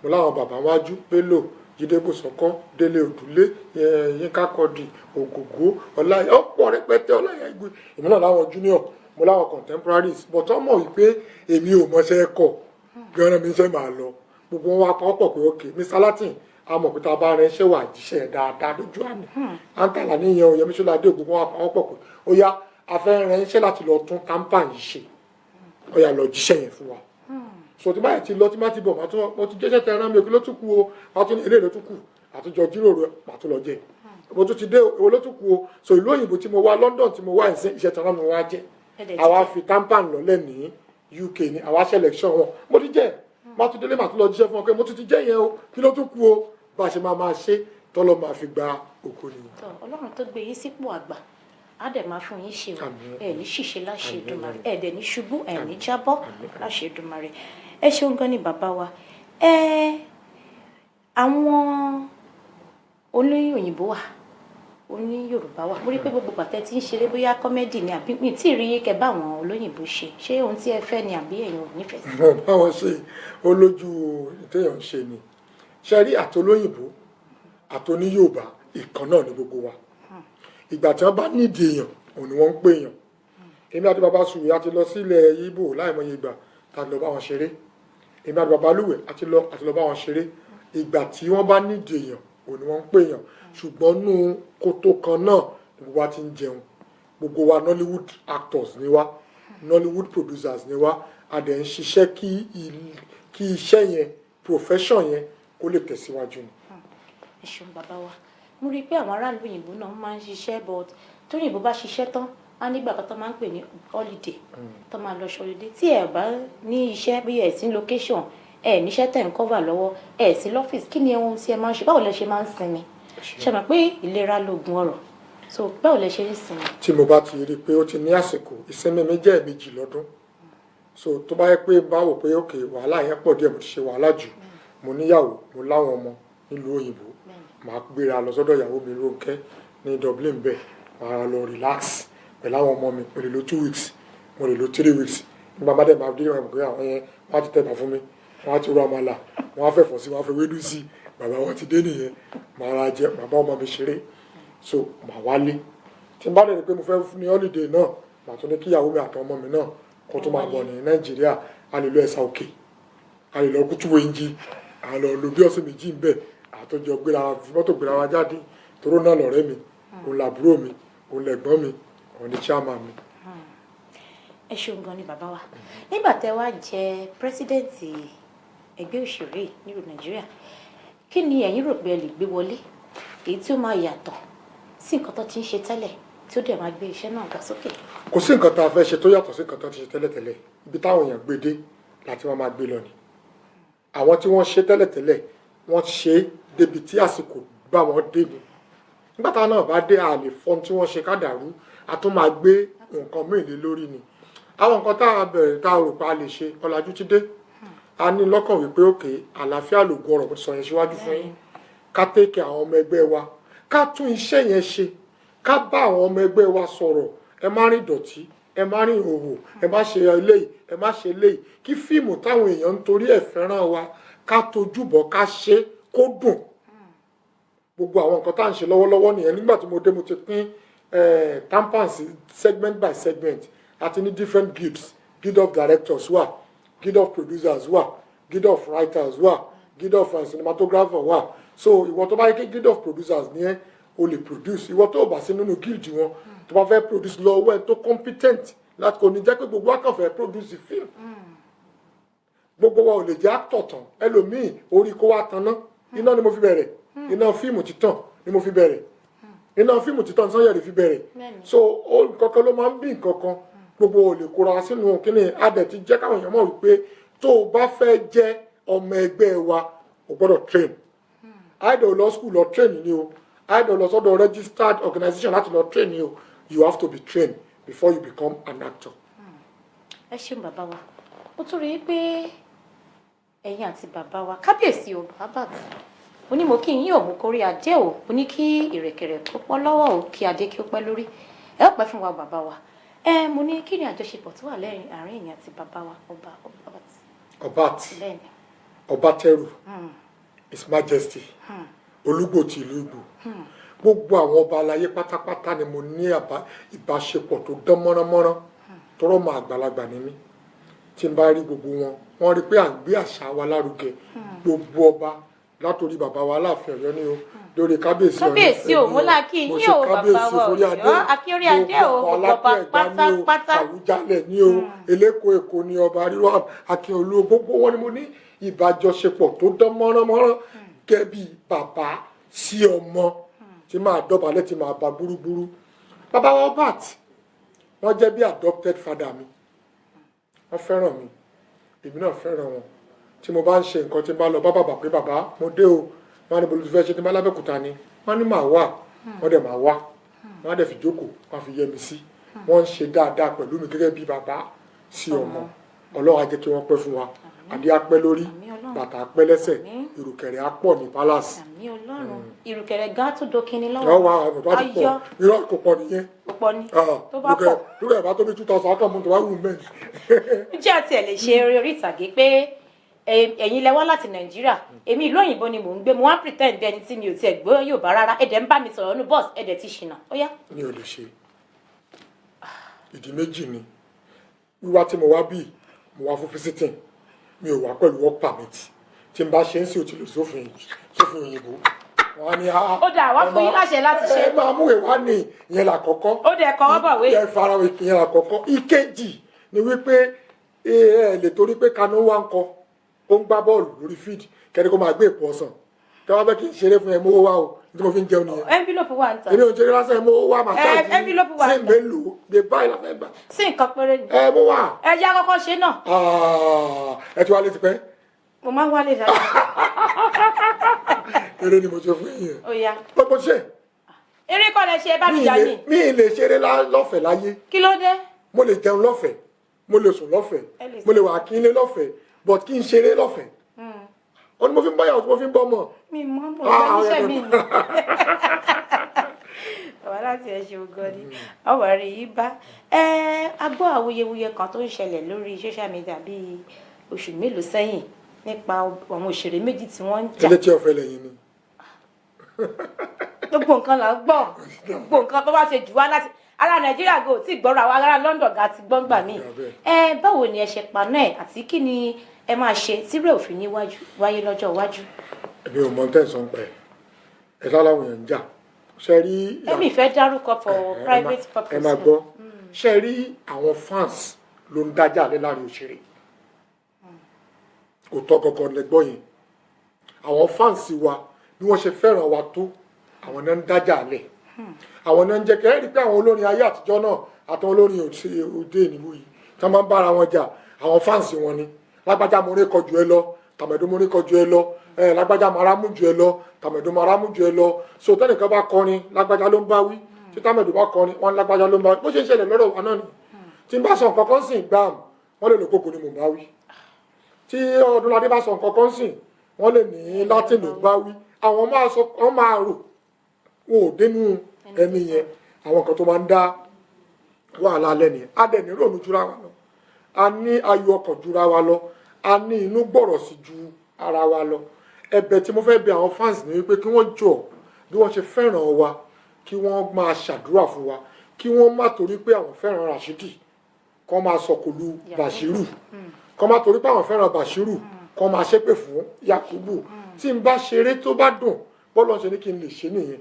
mo láwọn bàbá wájú Bello Jídé Kòsọ́kọ́ Délé Òdúlé Yínká Quadri Ògògó Ọláyà ọ̀pọ̀ rẹpẹtẹ Ọláyà Igwe èmi náà láwọn junior mo láwọn contemporaries but ọmọ wípé èmi ò mọṣẹ́ kọ̀ gan-an mi ṣe máa lọ gbogbo wọn wá pọ̀ pé ok Mr. Latin a mọ̀ pé tá a bá rẹ ṣẹ́ wà jíṣẹ́ dáadáa lójú àná àǹtàlà níyẹn o Yẹmí Ṣọládé gbogbo wọn wá pọ̀ pé ó yá a fẹ́ rẹ ṣẹ́ láti lọ tún tampa yìí ṣe ó yá lọ jíṣẹ́ yẹn fún wa so tí báyìí ti lọ tí má ti bọ̀ mo ti jẹ́ṣẹ́ tẹ ẹran mi òkè ló tún kù o má tún eré ló tún kù àtúnjọ jíròrò má tún lọ jẹ mo tún ti dé owó ló tún kù o so ìlú òyìnbó tí mo wá London tí mo wá iṣẹ́ tẹ ẹran mi wá jẹ́ àwa fi tampan lọ́lẹ̀ ní UK ní àwa selection wọn mo ti jẹ́ má tún délé má tún lọ jíṣẹ́ fún ọ pé mo tún ti jẹ́ yẹn o kí ló tún kù o bá a ṣe máa ṣe tọ́lọ́ máa fi gba òkò nìyẹn.
Ọlọ́run tó gbé yín sípò àgbà á dẹ̀ máa fún yín ṣe o ẹ̀ ní ṣìṣe láṣẹ Èdùmàrè ẹ̀ dẹ̀ ní ṣubú ẹ̀ ní jábọ́ láṣẹ Èdùmàrè ẹ ṣeun gan ni bàbá wa àwọn olóyìn òyìnbó wà oní Yorùbá wà mo rí pé gbogbo pàtẹ tí ń ṣeré bóyá kọ́mẹ́dì ni àbí mi tí ì rí kẹ bá àwọn olóyìnbó ṣe ohun tí ẹ fẹ́ ni àbí ẹ̀yin ò nífẹ̀ẹ́ sí.
báwọn ṣe olójú ìtẹ̀yàn ṣe ni ṣe rí àtolóyìnbó àtòní Yorùbá ìkan náà ní gbogbo wa ìgbà tí wọ́n bá nídìí èèyàn òun ni wọ́n ń pè èèyàn èmi àti bàbá Sùwé àti lọ sílẹ̀ Ìgbò láìmọye ìgbà tàbí lọ bá wọn ṣeré èmi àti bàbá Lúwẹ̀ àti lọ bá wọn ṣeré ìgbà tí wọ́n bá nídìí èèyàn òun ni wọ́n ń pè èèyàn ṣùgbọ́n nú kótó kan náà ni gbogbo wa ti ń jẹun gbogbo wa Nollywood actors ni wa Nollywood producers ni wa a dẹ̀ ń ṣiṣẹ́ kí iṣẹ́ yẹn profession yẹn kó lè tẹ̀síwájú ni.
ẹ ṣeun bàbá wa mo rí i pé àwọn aráàlú òyìnbó náà máa ń ṣiṣẹ́ but tóyìnbó bá ṣiṣẹ́ tán á nígbà kan tó máa ń pè ní holiday tó máa lọ ṣọlidé tí ẹ bá ní iṣẹ́ bí ẹ sí location ẹ níṣẹ́ tẹ̀ ń cover lọ́wọ́ ẹ sí lọ́fíìsì kí ni ohun tí ẹ máa ń ṣe báwo lẹ ṣe máa ń sinmi ṣe mọ̀ pé ìlera lóògùn ọrọ̀ so báwo lẹ ṣe ń sinmi.
tí mo bá ti rí i pé ó ti ní àsìkò ìsinmi mi jẹ́ ẹ̀ẹ̀mejì lọ́dún so tó bá yẹ pé báwo pé òkè wàhálà yẹn pọ̀ díẹ̀ mo ti ṣe wàhálà jù mo níyàwó mo láwọn ọmọ nílùú òyìnbó màá gbéra lọ sọ́dọ̀ ìyàwó mi Rónkẹ́ ní Dublin bẹ́ẹ̀ màá lọ relax pẹ̀lú àwọn ọmọ mi mo lè lo 2 weeks mo lè lo 3 weeks nígbà bá dẹ̀ máa dé ìwọ̀n pé àwọn yẹn wọ́n á ti tẹ̀bà fún mi wọ́n á ti ro àmàlà wọ́n á fẹ̀fọ́ sí wọ́n á fẹ́ wédú sí bàbá wọn ti dé nìyẹn màá ra jẹ bàbá ọmọ mi ṣeré so màá wálé tí n bá dẹ̀ rí pé mo fẹ́ ní holiday náà màá tún ní kí ìyàwó mi àtàwọn ọmọ mi náà kó tó máa bọ̀ ní Nàìjíríà a lè lọ Ẹ̀sà Òkè a lè lọ Kútúwéńjì a lọ lo bí ọ̀sẹ̀ méjì ń bẹ̀ àtọ́jọ mọ́tò gbéra wa jáde toró náà lọ̀rẹ́ mi òun làbúrò mi òun lẹ̀gbọ́n mi òun ni chairman mi.
ẹ ṣeun gan ni bàbá wa nígbà tẹ wá jẹ pírẹsidẹ́ǹtì ẹgbẹ́ òṣèré nílùú Nàìjíríà kí ni ẹ̀yin rò pé ẹ lè gbé wọlé èyí tí ó máa yàtọ̀ sí nǹkan tó ti ń ṣe tẹ́lẹ̀ tí ó dẹ̀ máa gbé iṣẹ́ náà ga sókè.
kò sí nǹkan tá a fẹ́ ṣe tó yàtọ̀ sí nǹkan tó ti ṣe tẹ́lẹ̀tẹ́lẹ̀ ibi táwọn èèyàn gbé dé láti wọ́n máa gbé lọ ni àwọn tí wọ́n ṣe tẹ́lẹ̀tẹ́lẹ̀ wọ́n ṣe débi tí àsìkò bá wọn dé ni nígbà táwọn náà bá dé àlè fọ́n tí wọ́n ṣe ká dàrú a tún máa gbé nǹkan mìíràn lórí ni àwọn nǹkan tá a bẹ̀rẹ̀ tá a rò pé a lè ṣe ọ̀làjú ti dé a ní lọ́kàn wípé òkè àlàáfíà lògùn ọ̀rọ̀ mo ti sọ yẹn síwájú fún yín ká tẹ́kẹ̀ àwọn ọmọ ẹgbẹ́ wa ká tún iṣẹ́ yẹn ṣe ká bá àwọn ọmọ ẹgbẹ́ wa sọ̀rọ̀ ẹ má rìn dọ̀tí ẹ má rìn ìhòhò ẹ má ṣe eléyìí ẹ má ṣe eléyìí kí fíìmù táwọn èèyàn ń torí ẹ̀ fẹ́ràn wa ká tojú bọ̀ ká ṣe kó dùn gbogbo àwọn nǹkan tá à ń ṣe lọ́wọ́lọ́wọ́ nìyẹn nígbà tí mo dé mo ti pín tampons segment by segment àti ní different guilds guild of directors wà guild of producers wà guild of writers wà guild of cinematographer wà so ìwọ tó bá yẹ kí guild of producers ní ẹ o lè produce ìwọ tó bá sí nínú guild wọn tó bá fẹ́ produce lọ́wọ́ ẹ tó competent láti kò ní jẹ́ pé gbogbo akànfẹ́ produce film gbogbo wa ò lè jẹ́ actor tán ẹlòmíì orí kó wá tan náà iná ni mo fi bẹ̀rẹ̀ iná fíìmù títàn ni mo fi bẹ̀rẹ̀ iná fíìmù títàn Sanyẹ̀rì fi bẹ̀rẹ̀ so nǹkankan ló máa ń bí nǹkankan gbogbo ò lè kóra sínú kíní adẹ̀ ti jẹ́ káwọn èèyàn mọ̀ wípé tó o bá fẹ́ jẹ́ ọmọ ẹgbẹ́ wa o gbọ́dọ̀ train idol lọ school lọ train ni o idol lọ sọ́dọ̀ registered organization láti lọ train ni o you have to be trained before you become an actor.
ẹ ṣeun bàbá wa ó tún rí i pé ẹ̀yin àti bàbá wa kábíyèsí o bàbá mo ní mo kí yín ò mú kórí adé o mo ní kí ìrẹ̀kẹ̀rẹ̀ kó pọ́ lọ́wọ́ o kí adé kí ó pẹ́ lórí ẹ ó pẹ́ fún wa bàbá wa mo ní kí ni àjọṣepọ̀ tó wà lẹ́yìn àárín ẹ̀yin àti bàbá wa
Ọbátẹrù His Majesty Olúgbò ti ìlú Ìgbò gbogbo àwọn ọba aláyé pátápátá ni mo ní ìbáṣepọ̀ tó dán mọ́ránmọ́rán tọrọ mọ àgbàlagbà ní mí tí n bá rí gbogbo wọn wọ́n rí pé à ń gbé àṣà wa lárugẹ gbogbo ọba látòrí bàbá wa Aláàfin Ọ̀yọ́ ni o lórí kábíyèsí
o mo là kí yín o bàbá wa Ọ̀yọ́ akíorí adé o ọba pátápátá
Àwùjalẹ̀ ni o Eléko Èkó ni ọba rírọ Akíolú gbogbo wọn ni mo ní ìbájọṣepọ̀ tó dán mọ́ránmọ́rán gẹ́gẹ́ bí bàbá sí ọmọ tí máa dọ̀bálẹ̀ tí máa bá búrúburú bàbá wa Ọbát wọ́n jẹ́ bí adopted father mi wọ́n fẹ́ràn mi èmi náà fẹ́ràn wọn tí mo bá ń ṣe nǹkan tí n bá lọ bá bàbá pé bàbá mo dé o wọ́n á ní bolú fẹ́ ṣe tí n bá lábẹ́kúta ni wọ́n ní màá wà wọ́n dẹ̀ máa wá wọ́n á dẹ̀ fi jókòó wọ́n á fi yẹ mi sí wọ́n ń ṣe dáadáa pẹ̀lú mi gẹ́gẹ́ bí bàbá sí ọmọ Ọlọ́run á jẹ́ kí wọ́n pẹ́ fún wa adé á pẹ́ lórí bàtà á pẹ́ lẹ́sẹ̀ ìrùkẹ̀rẹ̀ á pọ̀ ní palace.
àmì Ọlọ́run ìrùkẹ̀rẹ̀ gan tó dókínní lọ́wọ́
lọ́wọ́ àwọn bàbá ti pọ̀ irọ́ kò pọ̀ nìyẹn
pọ̀ ní tó bá pọ̀
lókè bá tó bí 2000 akọ̀mù tó bá wù mẹ́rin.
jẹ́ àti ẹ̀ lè ṣe eré orí ìtàgé pé ẹ̀yin lẹ wá láti Nàìjíríà èmi ìlú òyìnbó ni mò ń gbé mo wá pretend bí ẹni tí mi ò tiẹ̀ gbọ́ Yorùbá rárá ẹ̀dẹ̀ ń bá mi sọ̀rọ̀ nínú bọ́ọ̀sì ẹ̀dẹ̀ ti ṣìnà ó yá.
mi ò lè ṣe ìdí méjì ni wíwá tí mo wá bí mo wá fún visiting mi ò wá pẹ̀lú work permit tí n bá ṣe ń sí òtún sófin òyìnbó wọn á ní
ó dà wá fún yín láṣẹ láti ṣe.
ẹ máa mú ìwá ní ìyẹn làkọ́kọ́
ó dẹ̀ kọ́ bọ̀wé.
ẹ fara ìyẹn làkọ́kọ́ ìkejì ni wípé ẹ lè torí pé Kanu wá ń kọ ó ń gbá bọ́ọ̀lù lórí field kẹ́ni kó máa gbé èpò ọ̀sán tí wọ́n fẹ́ kí n ṣeré fún ẹ mówó wá o tí mo fi ń jẹun nìyẹn.
envelope wà ń tà.
èmi ò ń ṣeré lásán ẹ mówó wá màá ṣáàjì
envelope wà ń tà.
sí mélòó lè báyìí la fẹ́ gbà.
sí nǹkan péré ni.
ẹ mú wá.
ẹ jẹ́ àkọ́kọ́ ṣe náà.
ẹ ti wá létí pẹ́.
mo máa ń wálé dáadáa.
eré ni mo ṣe fún yín.
ó yá.
gbogbo ṣe.
eré kọ́ lẹ ṣe bá mi jà ní.
mi ì lè ṣeré lọ́fẹ̀ẹ́ láyé.
kí ló dé.
mo lè jẹun lọ́fẹ̀ẹ́ mo lè sùn lọ́fẹ̀ẹ́ mo lè wà kí n lé lọ́fẹ̀ẹ́ but kí n ṣeré lọ́fẹ̀ẹ́ ó ní mo fi ń báyàwó tí mo fi ń bọ́ mọ̀.
mi mọ́ mọ́ ìgbàlíṣẹ́ mi ni. bàbá láti ẹ̀ ṣe ògùn ni ọ̀wọ́ rí i bá a gbọ́ awuyewuye kan tó ń ṣẹlẹ̀ lórí social media bíi oṣù mélòó sẹ́yìn nípa àwọn òṣèré méjì tí wọ́n ń jà.
ilé tí ọ̀fẹ́ lẹ́yìn ni.
gbogbo nǹkan là ń gbọ́ gbogbo nǹkan tó bá ṣe jù wá láti ará Nàìjíríà gò tí gbọ́ra wa ará London ga ti gbọ́n gbà mí. báwo ni ẹ ṣe paná ẹ̀ àti kí ni ẹ máa ṣe tírẹ̀ òfin wáyé lọ́jọ́ iwájú.
èmi ò mọ tẹ̀sán pẹ̀ ẹ láláwọn èèyàn ń jà ṣe rí.
èmi fẹ́ dárúkọ for private purpose.
ẹ máa gbọ́ ṣe rí àwọn fans ló ń dájà lé láàrin òṣèré kò tọ́ gangan lẹ́gbọ́ yẹn àwọn fans wa bí wọ́n ṣe fẹ́ràn wa tó àwọn náà ń dájà lẹ̀ àwọn náà ń jẹ́ kẹ́rì pé àwọn olórin ayé àtijọ́ náà àtàwọn olórin òde ìlú yìí tí wọ́n máa ń bára wọn jà àwọn fáǹsì wọn ni lágbájá mo rí kọjú ẹ lọ tàmẹ̀dó mo rí kọjú ẹ lọ lágbájá maramu jù ẹ lọ tàmẹ̀dó maramu jù ẹ lọ so tẹ́nìkan bá kọrin lágbájá ló ń bá wí tí tàmẹ̀dó bá kọrin wọn lágbájá ló ń bá wí bó ṣe ń ṣẹlẹ̀ lọ́rọ̀ wa náà ni tí n bá sọ nǹkan kan sìn gbàm wọ́n lè lò kókò ni mò ń bá wí tí Ọdúnládé bá sọ nǹkan kan sìn wọ́n lè ní Latin ló ń bá wí àwọn máa rò wọn ò dénú ẹni yẹn àwọn kan tó máa ń dá wàhálà alẹ́ nìyẹn á dẹ̀ ní rònú jura wa lọ a ní ayọ̀ ọkàn jura wa lọ a ní inú gbọ̀rọ̀ sí ju ara wa lọ ẹ̀bẹ̀ tí mo fẹ́ bẹ̀ àwọn fans ní wípé kí wọ́n jọ bí wọ́n ṣe fẹ́ràn wa kí wọ́n máa ṣàdúrà fún wa kí wọ́n má torí pé àwọn fẹ́ràn Rashidi kọ́ máa sọ̀kòlù Bashiru kọ́ máa torí pé àwọn fẹ́ràn Bashiru kọ́ máa ṣépè fún Yakubu tí n bá ṣeré tó bá dùn bọ́ọ̀lù ṣe ní kí n lè ṣe nìyẹn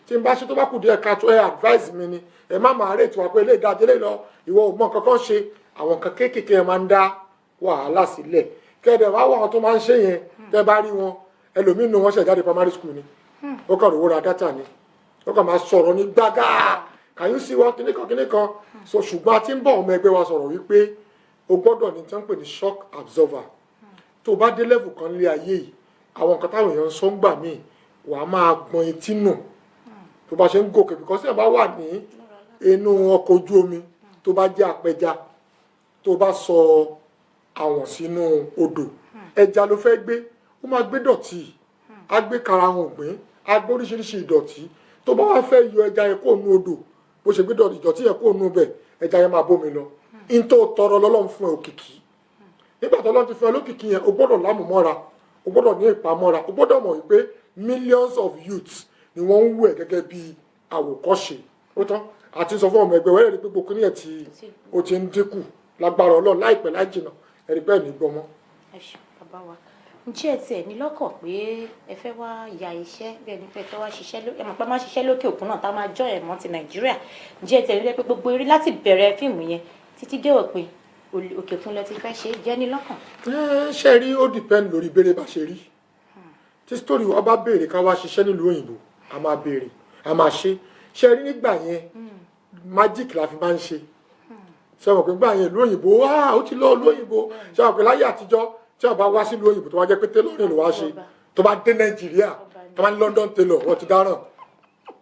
tí n bá ṣe tó bá kù díẹ̀ ká tó advice mi ni ẹ má máa rètí wa pé ilé ìdájọ́ lè lọ ìwọ ò mọ kankan ṣe àwọn kan kéékèèké yẹn máa ń dá wàhálà sílẹ̀ kẹ́ẹ̀dẹ̀ wá wà wọn tó máa ń ṣe yẹn tẹ́ bá rí wọn ẹlòmíín nu wọn ṣẹ̀ jáde primary school ni ó kàn rówó ra dátà ni ó kàn máa sọ̀rọ̀ ní gbága kàyún sí wọn kíníkan so ṣùgbọ́n a ti ń bọ̀ ọmọ ẹgbẹ́ wa sọ̀rọ̀ wípé o gbọ́dọ̀ ní tí wọ́n ń pè ní shock absorber tó o bá dé level kan lé ayé yìí àwọn nǹkan táwọn èèyàn ń sọ ń gbà míì wàá máa gbọ́n etí nù tó bá ṣe ń gòkè because tí ẹ bá wà ní inú ọkọ̀ ojú omi tó bá jẹ́ apẹja tó bá sọ àwọn sínú odò ẹja ló fẹ́ gbé ó máa gbé dọ̀tí á gbé karahun ògbìn á gbé oríṣiríṣi ìdọ̀tí tó bá wá fẹ́ yọ ẹja yẹn kó nu odò bó ṣe gbé ìdọ̀tí yẹn kó nu bẹ̀ ẹja yẹn máa bómi lọ in tó tọrọ lọ́lọ́run fún ẹ òkìkí nígbà tó lọ́n ti fún ẹ lókìkí yẹn o gbọ́dọ̀ lámùmọ́ra o gbọ́dọ̀ ní ìpamọ́ra o gbọ́dọ̀ mọ̀ wípé millions of youths ni wọ́n ń wù ẹ́ gẹ́gẹ́ bí àwòkọ́ṣe ó tán àti sọ fún ọmọ ẹgbẹ́ wẹ́rẹ́ rí pé gbogbo níyẹn tí ó ti ń dínkù lágbára Ọlọ́run láìpẹ́ láì jìnnà ẹ̀rí bẹ́ẹ̀ ní gbọmọ.
ẹ ṣe bàbá wa ǹjẹ́ ẹ tiẹ̀ ní lọ́kàn pé ẹ fẹ́ wá ya iṣẹ́ bí ẹni pé ẹ fẹ́ wá ṣiṣẹ́ ẹ mọ̀ pé máa ṣiṣẹ́ lókè òkun náà tá a máa jọ ẹ̀ mọ́ ti Nàìjíríà ǹjẹ́ ẹ tiẹ̀ ní pé gbogbo eré láti bẹ̀rẹ̀ fíìmù yẹn títí dé òpin òkè òkun lẹ ti fẹ́ ṣe jẹ́ ní lọ́kàn.
ṣe rí ó depend lórí béèrè bá ṣe rí tí story wa bá béèrè ká wá ṣiṣẹ́ nílùú òyìnbó a máa béèrè a máa ṣe rí nígbà yẹn magic la fi máa ń ṣe ṣe mọ̀ pé nígbà yẹn ìlú òyìnbó ó ti lọ ìlú òyìnbó ṣe mọ̀ pé láyé àtijọ́ tí wọ́n bá wá sílùú òyìnbó tó wá jẹ́ pé tailoring ló wá ṣe tó bá dé Nàìjíríà tó bá ní London tailor wọ́n ti dáràn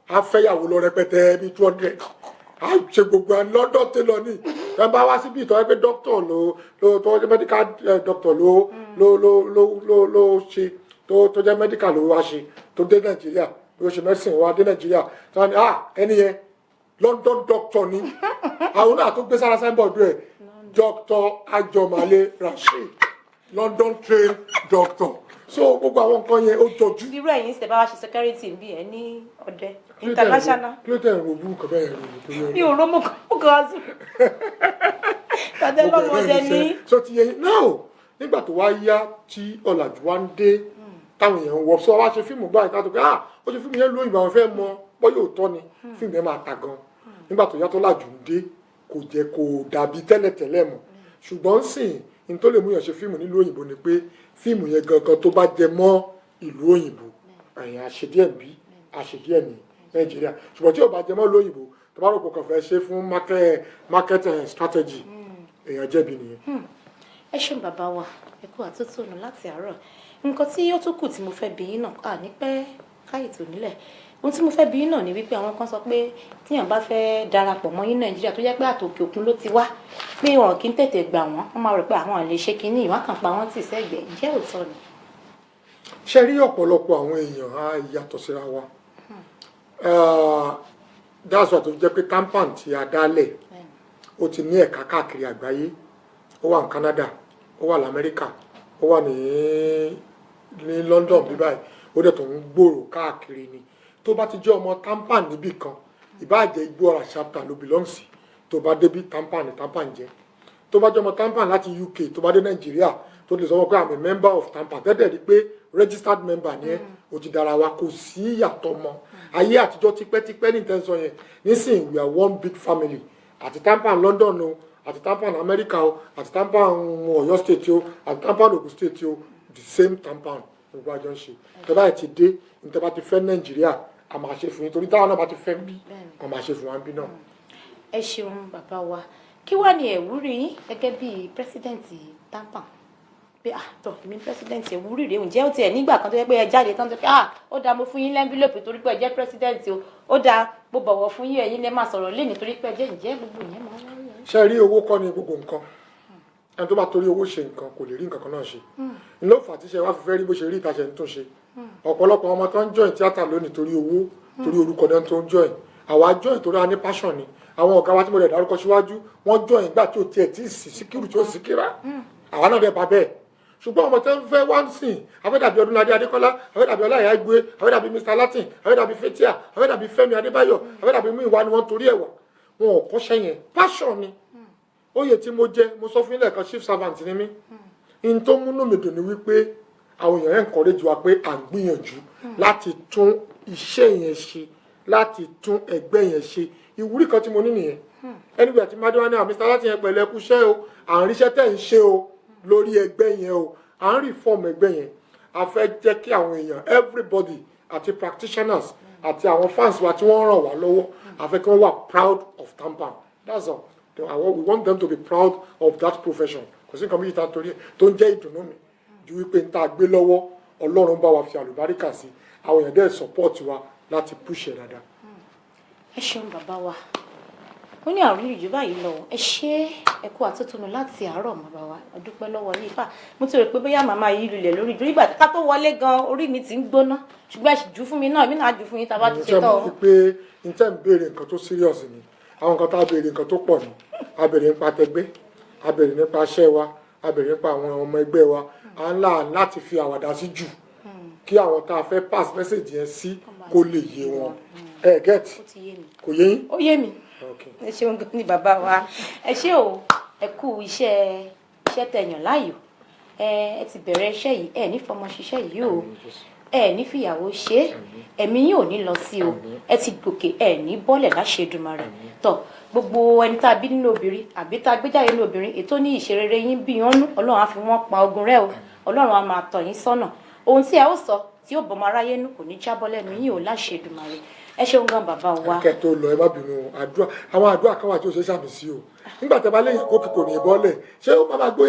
á fẹ́yàwó lọ rẹpẹtẹ bíi 200 á ṣe gbogbo London tailor ní ẹ bá wá síbi ìtọ́jú pé doctor ló tó jẹ́ medical doctor ló ṣe tó jẹ́ medical ló wá ṣe tó dé Nàìjíríà bí ó ṣe medicine wá dé Nàìjíríà tó wá ní ẹni yẹn London doctor ni àwọn náà tó gbé sára signboard rẹ̀ Dr. Ajomale Rasheed London trained doctor so gbogbo àwọn nǹkan yẹn ó jọjú.
irú ẹ̀yin ṣe bá wá ṣe security bí ẹ ní ọdẹ international.
kí ló tẹ̀ ń ro burúkú bẹ́ẹ̀ rò ní torí
mi ò rómọ kan sí tàdé lọ́mọdé ní.
so ti yẹn náà nígbà tó wá yá tí ọ̀làjú wa ń dé táwọn èèyàn ń wọ sọ wá ṣe fíìmù báyìí ká tó pé ó ṣe fíìmù yẹn lóyún ìbáwọn fẹ́ mọ bọ́ yóò tọ́ ni fíìmù yẹn máa ta gan nígbà tó yá tó làjú ń dé kò jẹ́ kó dàbí tẹ́lẹ̀tẹ́lẹ̀ mọ́ ṣùgbọ́n sìn ní tó lè mú yàn ṣe fíìmù nílùú òyìnbó ni pé fíìmù yẹn gangan tó bá jẹ mọ́ ìlú òyìnbó ẹ̀yìn àṣedíẹ̀ bí àṣedíẹ̀ ní Nàìjíríà ṣùgbọ́n tí ò bá jẹ mọ́ ìlú òyìnbó tó bá rò pé kàn fẹ́ ṣe fún market strategy èèyàn jẹ̀bi nìyẹn.
ẹ ṣeun bàbá wa ẹ kú àtúntò ọ̀nà láti àárọ̀ nǹkan tí ó tún kù tí mo fẹ́ bi yín náà ní pẹ́ káyìtò nílẹ̀ ohun tí mo fẹ́ bi yín náà ni wípé àwọn kan sọ pé tíyàn bá fẹ́ darapọ̀ mọ́ yín Nàìjíríà tó jẹ́ pé àtòkè òkun ló ti wá pé wọn kì í tètè gbà wọ́n máa rò pé àwọn lè ṣe kínní ìwọ́n kàn pa wọ́n tì sẹ́gbẹ̀ẹ́ jẹ́ òótọ́ ni.
ṣe rí ọ̀pọ̀lọpọ̀ àwọn èèyàn á yàtọ̀ síra wa dáàsọ̀ tó jẹ́ pé tampan tí a dálẹ̀ ó ti ní ẹ̀ka káàkiri àgbáyé ó wà ní Canada ó wà ní Amẹ́ríkà ó wà ní London bí báyìí ó dẹ̀ tó ń gbòòrò káàkiri ni tó bá ti jẹ́ ọmọ tampan níbì kan ìbáàjẹ́ Igbó Ọ̀rà chapter ló belong sí tó bá débi tampan ní tampan jẹ́ tó bá jẹ́ ọmọ tampan láti UK tó bá dé Nàìjíríà tó lè sọ wọ́n pé I'm a member of tampan tẹ́tẹ̀ rí pé registered member ni ẹ́ o ti dára wa kò sí ìyàtọ̀ mọ́ ayé àtijọ́ tipẹ́tipẹ́ ní ìtẹ́sán yẹn nísìnyí we are one big family àti tampan London o àti tampan America o àti tampan Ọ̀yọ́ state o àti tampan Ogun state o the same tampan gbogbo àjọ ń ṣe tẹ́lá ẹ̀ ti dé nítorí ti fẹ́ Nàìjíríà a máa ṣe fún yín torí táwọn náà bá ti fẹ́ bí wọ́n máa ṣe fún wa bí náà.
ẹ ṣeun bàbá wa kí wàá ní ẹ̀wúrí yín gẹ́gẹ́ bí pírẹsidẹ́ǹtì Tampan pé tọ èmi pírẹsidẹ́ǹtì ẹ̀wúrí rèé ǹjẹ́ ó tiẹ̀ nígbà kan tó yẹ pé ẹ jáde tán tó pé ó dáa mo fún yín lẹ́ńbílòpù torí pé ẹ jẹ́ pírẹsidẹ́ǹtì o ó dáa mo bọ̀wọ̀ fún yín ẹ̀yin lẹ́ máa sọ̀rọ̀ lẹ́ni torí pé ẹ jẹ́ ǹjẹ́ gbogbo ìyẹn máa ń wáyé.
ṣe rí owó kọ́ ni gbogbo nǹkan ẹni tó bá torí owó ṣe nǹkan kò lè rí nǹkan kan náà ṣe ló fà tíṣe wá fi fẹ́ rí bó ṣe rí ìtaṣẹ tó ń ṣe ọ̀pọ̀lọpọ̀ ọmọ tó ń join tíátà lónìí torí owó torí orúkọ náà tó ń join àwa join torí a ní passion ni àwọn ọ̀gá wa tí mo lè dárúkọ síwájú wọ́n join ìgbà tí ò tiẹ̀ tí ì sí síkírù tí ó sì kíra àwa náà dẹ̀ bá bẹ́ẹ̀ ṣùgbọ́n ọmọ tó ń fẹ́ wá ń sìn afẹ́dàbí Ọdúnládé Adékọ́lá afẹ́dàbí Ọláìyá Igwe afẹ́dàbí Mr Latin afẹ́dàbí Fathia afẹ́dàbí Fẹ́mi Adébáyọ̀ afẹ́dàbí Múyìwá ni wọ́n torí ẹ̀wà wọn ò kọ́ṣẹ́ yẹn passion ni oyè tí mo jẹ mo sọ fún ilé ẹ̀kan chief servant ni mí in tó múnú mi dùn ní wípé àwọn èèyàn encourage wa pé à ń gbìyànjú láti tún iṣẹ́ yẹn ṣe láti tún ẹgbẹ́ yẹn ṣe ìwúrí kan tí mo ní nìyẹn anyway àti mádéwá ní Mr Latin yẹn pẹ̀lú ẹkúṣẹ́ o à ń ríṣẹ́ tẹ̀ ń ṣe o lórí ẹgbẹ́ yẹn o à ń reform ẹgbẹ́ yẹn a fẹ́ jẹ́ kí àwọn èèyàn everybody àti practitioners àti àwọn fans wa tí wọ́n ràn wá lọ́wọ́ a fẹ́ kí wọ́n wà proud of Tampan that's all. We want them to be proud of that profession kò sí nǹkan méjì tá a torí tó ń jẹ́ ìdùnnú mi ju wípé n ta gbé lọ́wọ́ Ọlọ́run bá wa fi àlùbáríkà sí àwọn èèyàn dẹ́ support wa láti push ẹ̀ dáadáa.
ẹ ṣeun bàbá wa ó ní àrùn ìrìjù báyìí lọ ẹ ṣe ẹ kú àtúntúnú láti àárọ̀ bàbá wa a dúpẹ́ lọ́wọ́ yín fà mo ti rò pé bóyá màmá yìí lulẹ̀ lórí ìdúró ìgbà ká tó wọlé gan orí mi ti ń gbóná ṣùgbọ́n ẹ sì jù fún mi náà èmi náà jù fún yín tá a bá ti ṣe tán o.
mo pé n tẹ́ ń béèrè nǹkan tó serious ni àwọn nǹkan tá a béèrè nǹkan tó pọ̀ ni a béèrè nípa tẹgbẹ́ a béèrè nípa iṣẹ́ wa a béèrè nípa àwọn ọmọ ẹgbẹ́ wa à ń là láti fi àwàdà sí jù kí àwọn tá a fẹ́ pass message yẹn sí kó lè yé wọn ẹ get kò yé yín.
ó yé mi ẹ ṣeun gan ni bàbá wa ẹ ṣé o ẹ kú iṣẹ́ tẹ̀yàn láàyò ẹ ti bẹ̀rẹ̀ iṣẹ́ yìí ẹ ní fọmọ ṣiṣẹ́ yìí o ẹ ní fìyàwó ṣe ẹ̀mí yín ò ní lọ sí o ẹ ti gòkè ẹ ní bọ́lẹ̀ láṣẹ Èdùmàrè tọ gbogbo ẹni tá a bí nínú obìnrin àbí tá a gbé jáde nínú obìnrin ètò ní ìṣerere yín bí wọn nú Ọlọ́run á fi wọn pa ogun rẹ o Ọlọ́run á máa tọ́ yín sọ́nà ohun tí ẹ ó sọ tí ó bọmọ aráyé nù kò ní jábọ́ lẹ́nu yín ò láṣẹ Èdùmàrè ẹ ṣeun gan bàbá wa.
akẹ́ tó lọ ẹ má bínú àdúrà àwọn àdúrà kan wà tí ó ṣe sàmì sí o nígbà tẹ́ bá léyìn kókì kò ní bọ́lẹ̀ ṣé ó má máa gbé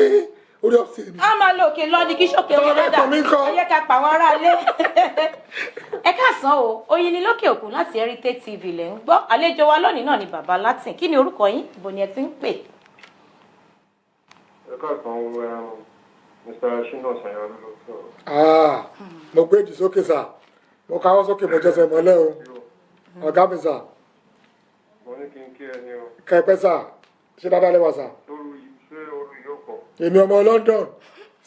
orí ọ̀sẹ̀ mi.
a máa lo òkè lọ ní kí sókè wọn lọ́dà ẹ yẹ ká pa àwọn aráalé. ẹ káàsán o Oyin ni lókè òkun láti Heritage TV lẹ̀ ń gbọ́ àlejò wa lónìí náà ni bàbá Latin kí ni orúkọ yín ibo ni ẹ ti ń pè.
ẹ káàsán Mr. Shina Sanyal ló sọ̀rọ̀.
mo gbé ìdí sókè sà mo káwọ́ sókè mo jẹsẹ̀ mọ́lẹ̀ o ọ̀gá mi sà.
mo ní kí n kí ẹni o.
kẹpẹ sà ṣé dáadáa lẹ́wà sà.
ṣé oru yóò pọ̀.
èmi ọmọ London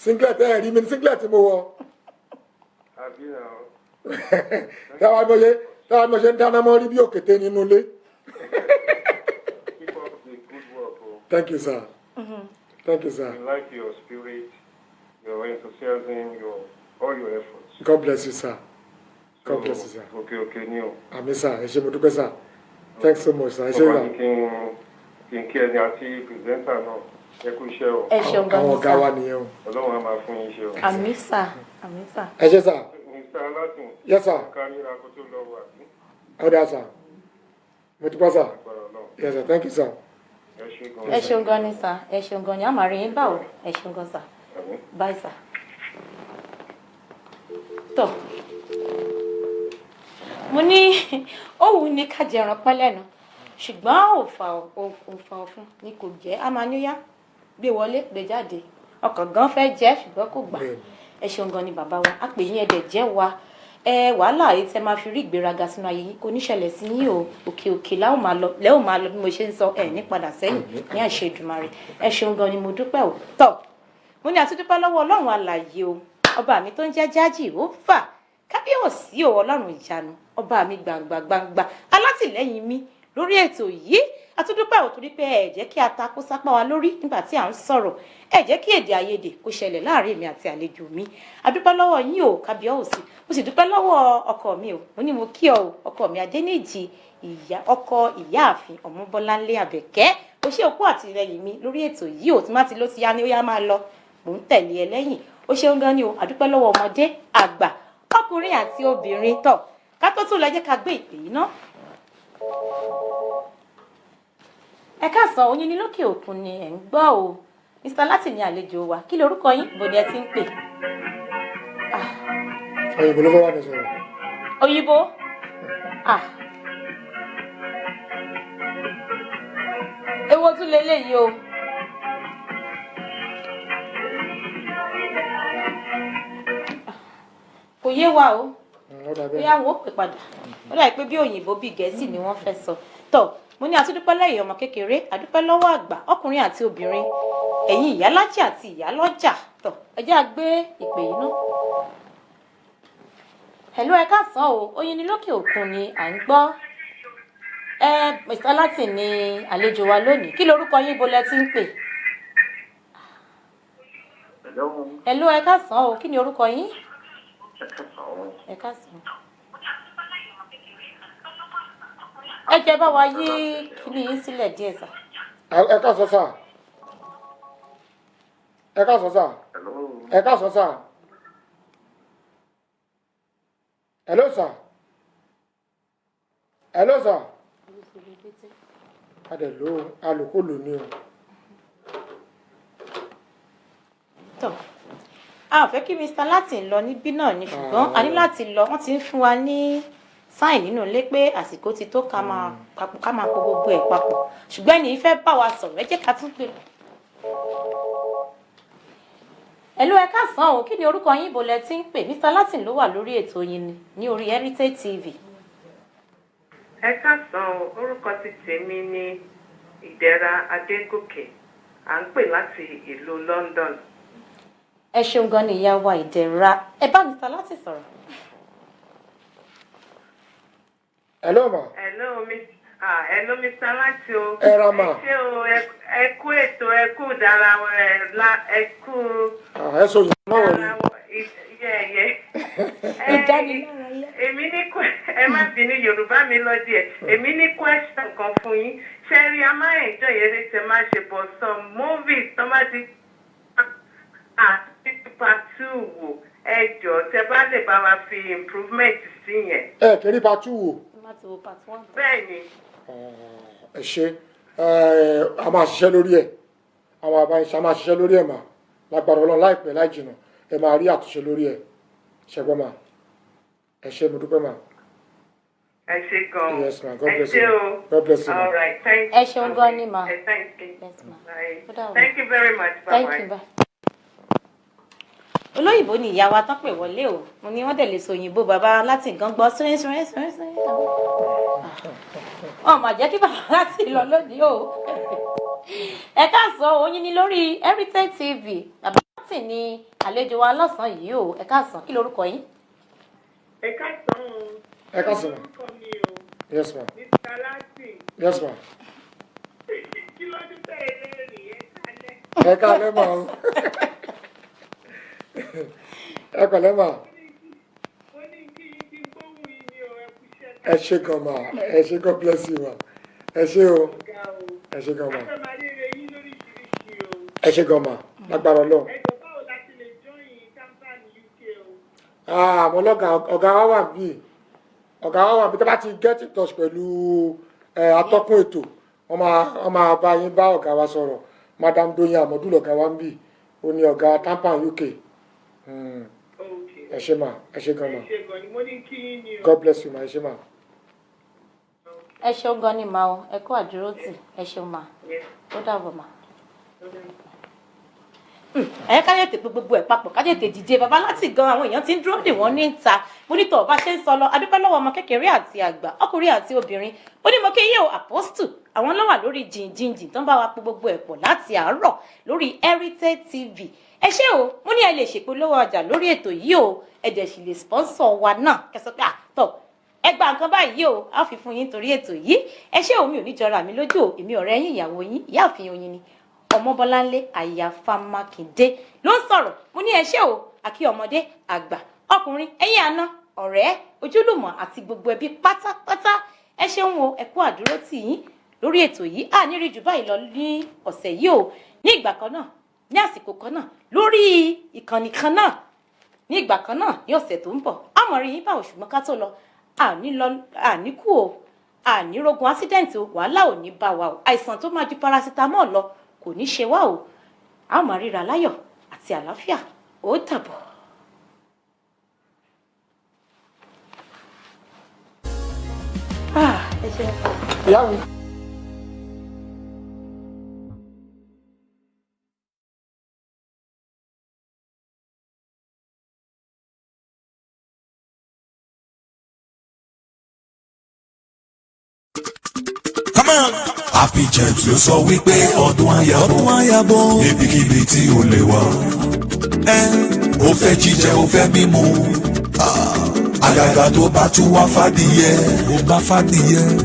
singlet ẹ rí mi ní singlet mo wọ.
àbí náà.
táwa mo ṣe ń dáná mọ́ rí bí òkété nínú ilé.
keep up the good work o.
Thank you sir. Thank you sir.
We like your spirit, your enthusiasm, all your efforts.
God bless you sir. God bless you sir.
Okay ni o.
Àmín sir ẹ ṣé mo dúpẹ́ sir. Thanks so much sir. ẹ ṣé
ọba
sir.
ní kí n kí ẹni àti pírẹsẹ́ńtà náà ẹ kú iṣẹ́ o.
ẹ ṣeun gan
àwọn
ni
ọ̀gá wa
sà
nìyẹn o.
Ọlọ́run á máa fún yín ṣe o.
àmín sà àmín sà.
ẹ ṣé sir.
Mr. Latin.
Yes sir.
káríra kó tó lọ wà ní.
ọ̀dà sir. mo dúpẹ́ sir.
agbára Ọlọ́run.
Yes sir. Thank you sir.
ẹ ṣeun gan ni sà ẹ ṣeun gan ni a máa rí yín báwo ẹ ṣeun gan sà bye sà. tọ mo ní òun ní ká jẹran pẹ́ lẹ́nu ṣùgbọ́n òfà ọ̀fun ni kò jẹ́ a máa níyá gbé wọlé gbé jáde ọkàn gan fẹ́ jẹ́ ṣùgbọ́n kò gbà ẹ ṣeun gan ni bàbá wa a pè yín ẹ̀dẹ̀ jẹ́ wa wàhálà yìí tẹ máa fi rí ìgbéraga sínú ayé yín kò ní ṣẹlẹ̀ sí yín o òkè òkè lẹ́hùn máa lọ bí mo ṣe ń sọ ẹ̀ ní padà sẹ́yìn ní àṣẹ Èdùmàrè ẹ ṣeun gan ni mo dúpẹ́ o tọ́ mo ní àtúndúpẹ́ lọ́wọ́ Ọlọ́run alààyè o ọba mi tó ń jẹ́ jájì ó fà kábíyèsí o Ọlọ́run ìyanu ọba mi gbangba alátìlẹ́yìn mi lórí ètò yìí àtúndúpẹ́ ò torí pé ẹ jẹ́ kí ata kó sápá wa lórí nígbà tí à ń sọ̀rọ̀ ẹ jẹ́ kí èdè àìyedè kó ṣẹlẹ̀ láàrin èmi àti àlejò mi àdúpẹ́ lọ́wọ́ yín o kábíyèsí mo sì dúpẹ́ lọ́wọ́ ọkọ mi o mo ní mo kí ọ ọkọ mi Adéníjì ọkọ ìyáàfin Ọmọbọ́láńlé Àbẹ̀kẹ́ ó ṣe òkú àtìlẹ́yìn mi lórí ètò yìí o tí má ti ló ti yá ni ó yá máa lọ mò ń tẹ̀lé ẹ lẹ́yìn ó ṣeun gan ni o àdúpẹ́ lọ́wọ́ ọmọdé àgbà ọkùnrin àti obìnrin tọ̀ ká tó tún lọ jẹ́ ká gbé ìpè yìí ná. Ẹ káàsán, Oyin ní lókè òkun ni ẹ̀ ń gbọ́ o. Mr. Láti ní àlejò wa, kí lorúkọ yín, bó ni ẹ ti ń pè?
Òyìnbó ló fẹ́ wá ní sọ̀rọ̀.
Òyìnbó? Èwo tún leléyìí o. Kò yé wa o. Bóyá wọn ò pè padà. Ó dà pé bí òyìnbó bí Gẹ̀ẹ́sì ni wọ́n fẹ́ sọ. Tọ́, mo ní àtúndúpẹ́ lẹ́yìn ọmọ kékeré, àdúpẹ́ lọ́wọ́ àgbà, ọkùnrin àti obìnrin, ẹ̀yin ìyálájì àti ìyálọ́jà. Tọ́, ẹ jẹ́ á gbé ìpè yìí ná. Hello, ẹ káàsán o. Oyin ní lókè òkun ni à ń gbọ́. Mr. Láti ní àlejò wa lónìí. Kí lorúkọ yín, bó lẹ ti ń pè? Hello, ẹ káàsán o. Kí ni orúkọ yín? Ẹ káàsán. Ẹ jẹ́ bá wa yí kíní yín sílẹ̀ díẹ̀ sà.
Ẹ káàsán sà. Ẹ káàsán sà. Ẹ káàsán sà. Hello sir. Hello sir. Adẹ̀ló alùkòlò ni o.
Tọ́, a ò fẹ́ kí Mr. Láti lọ níbí náà ni ṣùgbọ́n a ní láti lọ. Wọ́n ti ń fún wa ní sáìn nínú ilé pé àsìkò ti tó ká máa po gbogbo ẹ̀ papọ̀. Ṣùgbọ́n ẹni ìfẹ́ bá wa sọ̀rọ̀, ẹ jẹ́ ká tún pè. Hello, ẹ káàsán o. Kí ni orúkọ yín, bó lẹ ti ń pè? Mr. Láti ló wà lórí ètò yín ní orí Heritage TV.
Ẹ káàsán, orúkọ ti tèmi ní Ìdẹ̀ra Adégòkè. À ń pè láti ìlú London.
Ẹ ṣeun gan ni ìyá wa Ìdẹ̀ra. Ẹ bá Mr. Láti sọ̀rọ̀.
Hello ma.
Hello Mr. Láti o.
Ẹ ra ma.
Ẹ ṣé o, ẹ kú ètò, ẹ kú dára, ẹ kú.
Ẹ sọ yìí náà wọlé.
Èmi ní ẹ má bínú Yorùbá mi lọ díẹ̀. Èmi ní question kan fún yín. Ṣé rí a máa enjoy eré tẹ máa ṣe but some movies tó bá ti part 2 wò ẹ jọ̀ọ́ tẹ bá lè bá wa fi improvement sí yẹn.
Ẹ kiri part 2 wò.
Bẹ́ẹ̀ni.
Ẹ ṣe a máa ṣiṣẹ́ lórí ẹ̀. Àwọn àbáyé máa ṣiṣẹ́ lórí ẹ̀ mà. Lágbára Ọlọ́run láìpẹ́ láì jìnnà ẹ máa rí àtúnṣe lórí ẹ̀. Ṣẹ́gbọ́n mà. Ẹ ṣé mo dúpẹ́ mà.
Ẹ ṣé gan.
Yes ma, God bless you. God bless you.
All right, thank you.
Ẹ ṣeun gan ni ma.
Thank you.
Yes ma.
Bye. Thank you very much. Bye
Thank
bye.
you, bye. Olóyìnbó ni ìyá wa tán pè wọlé o. Mo ní wọ́n dẹ̀ lè sọ òyìnbó bàbá Láti gan gbọ́ sẹ́rẹ́sẹ́rẹ́sẹ́rẹ́. Mà jẹ́ kí bàbá Láti lọ lónìí o. Ẹ káàsán, Oyin ní lórí Heritage TV. Bàbá Láti ní àlejò wa lọ́sàn-án yìí o. Ẹ káàsán, kí lorúkọ yín?
Ẹ káàsán o.
Ẹ káàsán ma. Yes ma.
Mr. Láti.
Yes ma.
Kí ló dé tẹ̀lé rí ẹ kálẹ̀?
Ẹ kálẹ̀ ma o. Ẹ pẹ̀lẹ́ ma.
Mo ní kí n ti gbóhùn yín ní o, ẹ kú iṣẹ́.
Ẹ ṣé gan ma. Ẹ ṣé, God bless you ma. Ẹ ṣé o. Ẹ ṣé gan ma.
Ẹ máa rí eré yín lóríṣiríṣi o.
Ẹ ṣé gan ma. Lágbára Ọlọ́run.
Ẹ jọ̀ọ́ báwo la ti lè join campaign UK o?
Àwọn ọ̀gá wa wà bí. Ọ̀gá wa wà bí tó bá ti get in touch pẹ̀lú atọ́kùn ètò. Wọ́n máa bá yín bá ọ̀gá wa sọ̀rọ̀. Madam Doyin Amadu lọ̀gá wa ń bì. Ó ní ọ̀gá campaign UK. Ẹ ṣé ma. Ẹ ṣé gan ma. God bless you ma. Ẹ ṣé ma.
Ẹ ṣeun gan ni ma o. Ẹ kú àdúrótì. Ẹ ṣeun ma. Ó dàbọ̀ ma. Ẹ ká tètè gbogbo ẹ̀ papọ̀, ká tètè dìde. Bàbá Láti gan àwọn èèyàn ti ń dúró dè wọ́n ní ìta. Mo ní tọ̀ bá ṣe ń sọ lọ, adúpẹ́ lọ́wọ́ ọmọ kékeré àti àgbà, ọkùnrin àti obìnrin. Ó ní mo kí yín o Apostle. Àwọn ló wà lórí jìnjìnjìn tó ń bá wa po gbogbo ẹ̀ pọ̀ láti àárọ̀ lórí Heritage TV. Ẹ ṣé o, mo ní ẹ lè ṣèpolówó ọjà lórí ètò yìí o. Ẹ dẹ̀ sì lè sponsor wa náà. Kẹsàn pé àtọ̀ ẹ gba nǹkan báyìí o, a fi fún yín torí ètò yìí. Ẹ ṣé o, mi ò ní jọra mi lójú o. Èmi ọ̀rẹ́ yín ìyàwó yín, Ìyáàfin Oyin ni. Ọmọbọ́láńlé Àyàfà Mákindé ló ń sọ̀rọ̀. Mo ní ẹ ṣé o, àkí ọmọdé, àgbà, ọkùnrin, ẹ̀yin àna, ọ̀rẹ́, ojúlùmọ̀ àti gbogbo ẹbí pátápátá. Ẹ ṣeun o, ẹ kú àdúrótì yín lórí ètò yìí. A ní rí jù báyìí lọ ní ọ̀sẹ̀ yìí o. Ní ìgbà kan náà, ní àsìkò kan náà, lórí ìkànnì kan náà, ní ìgbà kan náà, ní ọ̀sẹ̀ tó ń bọ̀. A mọ̀ rí yín báwo ṣùgbọ́n ká tó lọ. àní kú o àní rogun accident o wàhálà ò ní bá wa o àìsàn tó máa ju paracetamol lọ kò ní ṣe wá o a ó máa ríra láyọ̀ àti àlàáfíà ó dàbọ̀. ẹ ṣe
ìyá mi.
Happy James ló sọ wípé ọdún àyàbọ̀ ibikíbi tí o lè wà. Ó fẹ́ jíjẹ ó fẹ́ mímu àgàgà tó bá tún wá fàdìyẹ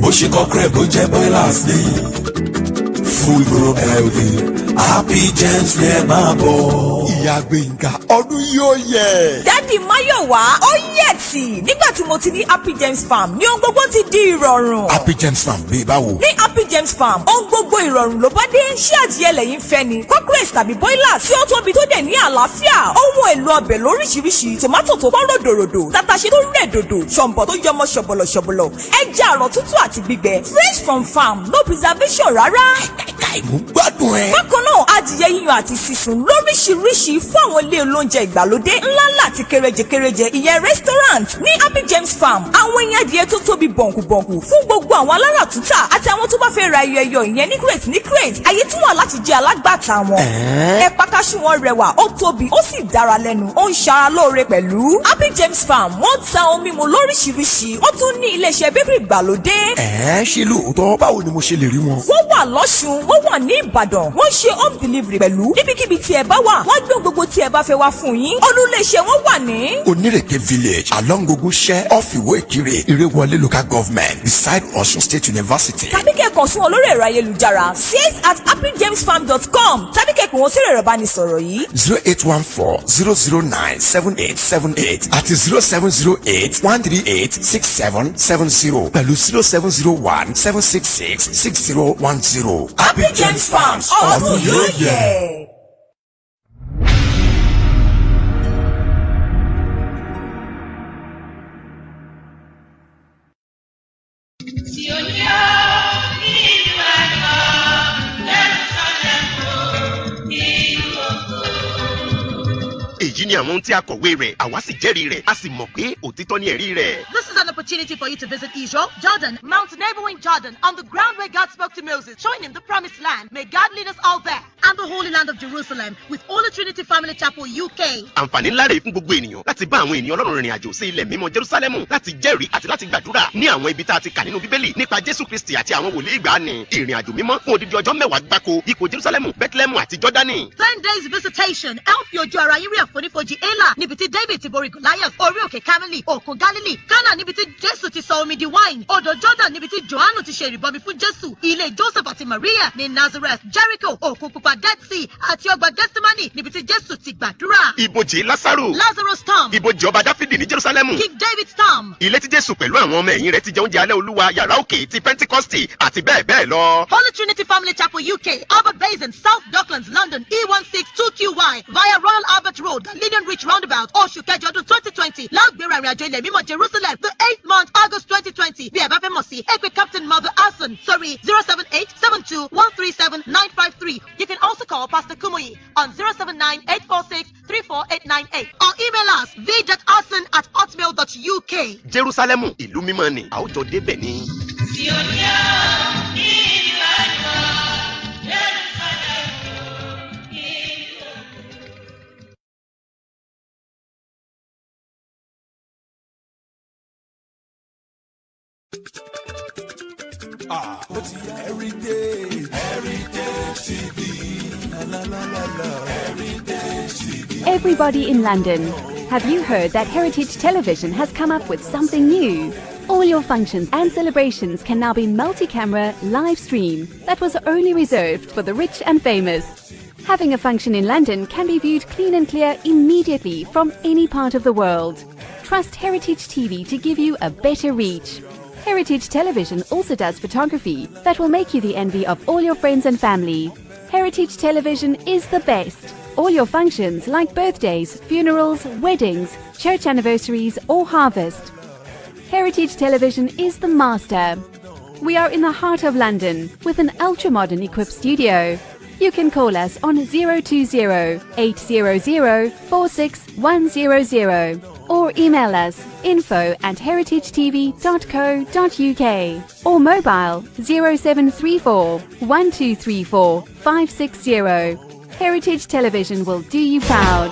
ó ṣe kọ́kẹ́rẹ́ bó jẹ́ boilers ni full grown healthy Happy James lè máa bọ̀. Ìyá Gbénga ọdún yóò yẹ.
Dádì Máyọ̀wá ó yẹ̀ tì nígbà tí mo ti ní Happy James Farm ní ohun gbogbo ti di ìrọ̀rùn.
Happy James Farm bíi báwo.
Ní Happy James Farm ohun gbogbo ìrọ̀rùn ló bá dé. Ṣé adìyẹ lẹ́yìn fẹ́ ni cockerel tàbí boiler tí ó tóbi tó dẹ̀ ní àlàáfíà. Ohun èlò ọbẹ̀ lóríṣiríṣi tòmátò tó pọ́n ròdòròdò tàtàṣé tó rẹ̀ dòdò ṣọ̀mbọ̀ tó yọmọ ṣọ̀bọ̀lọ̀ ẹja àrọ̀ tútù àti gbígbẹ fresh from farm no preservation rárá.
Ìmú gbádùn ẹ.
Bákan náà adìyẹ yíyan àti sísun lóríṣiríṣi fún àwọn ilé olóúnjẹ ìgbàlódé ńláńlá àti kéréje ìyẹn restaurant ní Happy James Farm. Àwọn ẹyin adìyẹ tó tóbi bọ̀ǹkùbọ̀ǹkù fún gbogbo àwọn alára tútà àti àwọn tó bá fẹ́ ra ẹyọ ìyẹn ní crate. Àyè tún wà láti jẹ alágbàtà wọn. Ẹ̀pà kaṣú wọn rẹwà ó tóbi ó sì dára lẹ́nu ó ń ṣara lóore pẹ̀lú. Happy James Farm wọ́n ta ohun mímu lóríṣiríṣi wọ́n tún ní iléeṣẹ́ bakery ìgbàlódé.
Ṣé lóòótọ́ báwo ni mo ṣe lè rí wọn.
Wọ́n wà lọ́ṣun wọ́n wà ní Ìbàdàn wọ́n ṣe home delivery pẹ̀lú níbikíbi tí ẹ bá wà wọ́n gbé gbogbo tí ẹ bá fẹ́ wá fún yín. Olú-iléeṣẹ́ wọn wà ní.
Onírèké village along Ogunṣẹ́ off Ìwó Ìkirè Ìrèwọlé local government beside Ọ̀ṣun State University.
Tàbí kẹ́kọ̀ọ́ sí wọn lórí ẹ̀rọ ayélujára sales@happyjamesfarm.com tàbí kẹ́kọ̀ọ́ wọn sí ẹ̀rọ ìbánisọ̀rọ̀ yìí.
08140097878 àti 0708-138-6770 pẹ̀lú 0701-766-6010.
Happy James Farms ọdún yóò yẹ.
èyí ni àwọn ohun tí a kọ̀wé rẹ̀ àwa sì jẹ́rìí rẹ̀ a sì mọ̀ pé òtítọ́ ni ẹ̀rí rẹ̀.
This is an opportunity for you to visit Israel, Jordan, Mount Nebo in Jordan, on the ground where God spoke to Moses, showing him the promised land. May God lead us all there, and the Holy Land of Jerusalem, with Holy Trinity Family Chapel, UK.
Àǹfààní ńlá rèé fún gbogbo ènìyàn láti bá àwọn ènìyàn Ọlọ́run rìnrìn àjò sí ilẹ̀ mímọ́ Jerusalem láti jẹ́rìí àti láti gbàdúrà ní àwọn ibi tá a ti kà nínú Bíbélì nípa Jésù Kristi àti àwọn wòlíì ìgbàanì. Ìrìn àjò mímọ́ fún odidi ọjọ́ 10 gbáko ipò Jerusalem, Bethlehem àti Jọ́dánì.
10 days visitation, help your ojú ara yín rí àfonífojì Élà níbi tí David ti borí Goliath, orí òkè Kámẹ́lì, òkun Gálílì, Kánà níbi tí Jésù ti sọ omi di wine, odò Jordan níbi tí Jòhánù ti ṣe ìrìbọmi fún Jésù, ilé Joseph àti Maria ní Nazareth, Jericho, òkun pupa Dead Sea àti ọgbà Gethsemane níbi tí Jésù ti gbàdúrà.
Ibojì Lásárù.
Lazarus tomb.
Ibojì ọba Dáfídì ní Jerusalem.
King David's tomb.
Ilé tí Jésù pẹ̀lú àwọn ọmọ ẹ̀yìn rẹ̀ ti jẹ oúnjẹ alẹ́ Olúwa, yàrá òkè ti Pentecost àti bẹ́ẹ̀ bẹ́ẹ̀ lọ.
Holy Trinity Family Chapel, UK, Albert Basin, South Docklands, London, E162QY, via Royal Albert Road, Lillian Rich Roundabout, Oṣù Kẹjọ ọdún 2020. Lágbèrè àrìn àjò ilẹ̀ mímọ́ Jerusalem, the 8th month, August 2020. Bí ẹ bá fẹ́ mọ̀ sí, ẹ pè Captain Mother Hassan, sorry, 078-72-137-953. You can also call Pastor Kumoyi on 079-846-34898 or email us v.hassan@hotmail.uk.
Jerusalem, ìlú mímọ́ ni, àwùjọ débẹ̀ ni.
Everybody in London, have you heard that Heritage Television has come up with something new? All your functions and celebrations can now be multi-camera live stream that was only reserved for the rich and famous. Having a function in London can be viewed clean and clear immediately from any part of the world. Trust Heritage TV to give you a better reach. Heritage Television also does photography that will make you the envy of all your friends and family. Heritage Television is the best. All your functions like birthdays, funerals, weddings, church anniversaries or harvest. Heritage Television is the master. We are in the heart of London with an ultra-modern equipped studio. You can call us on 020-800-46100 or email us info@heritagetv.co.uk or mobile 0734 1234 560. Heritage Television will do you proud.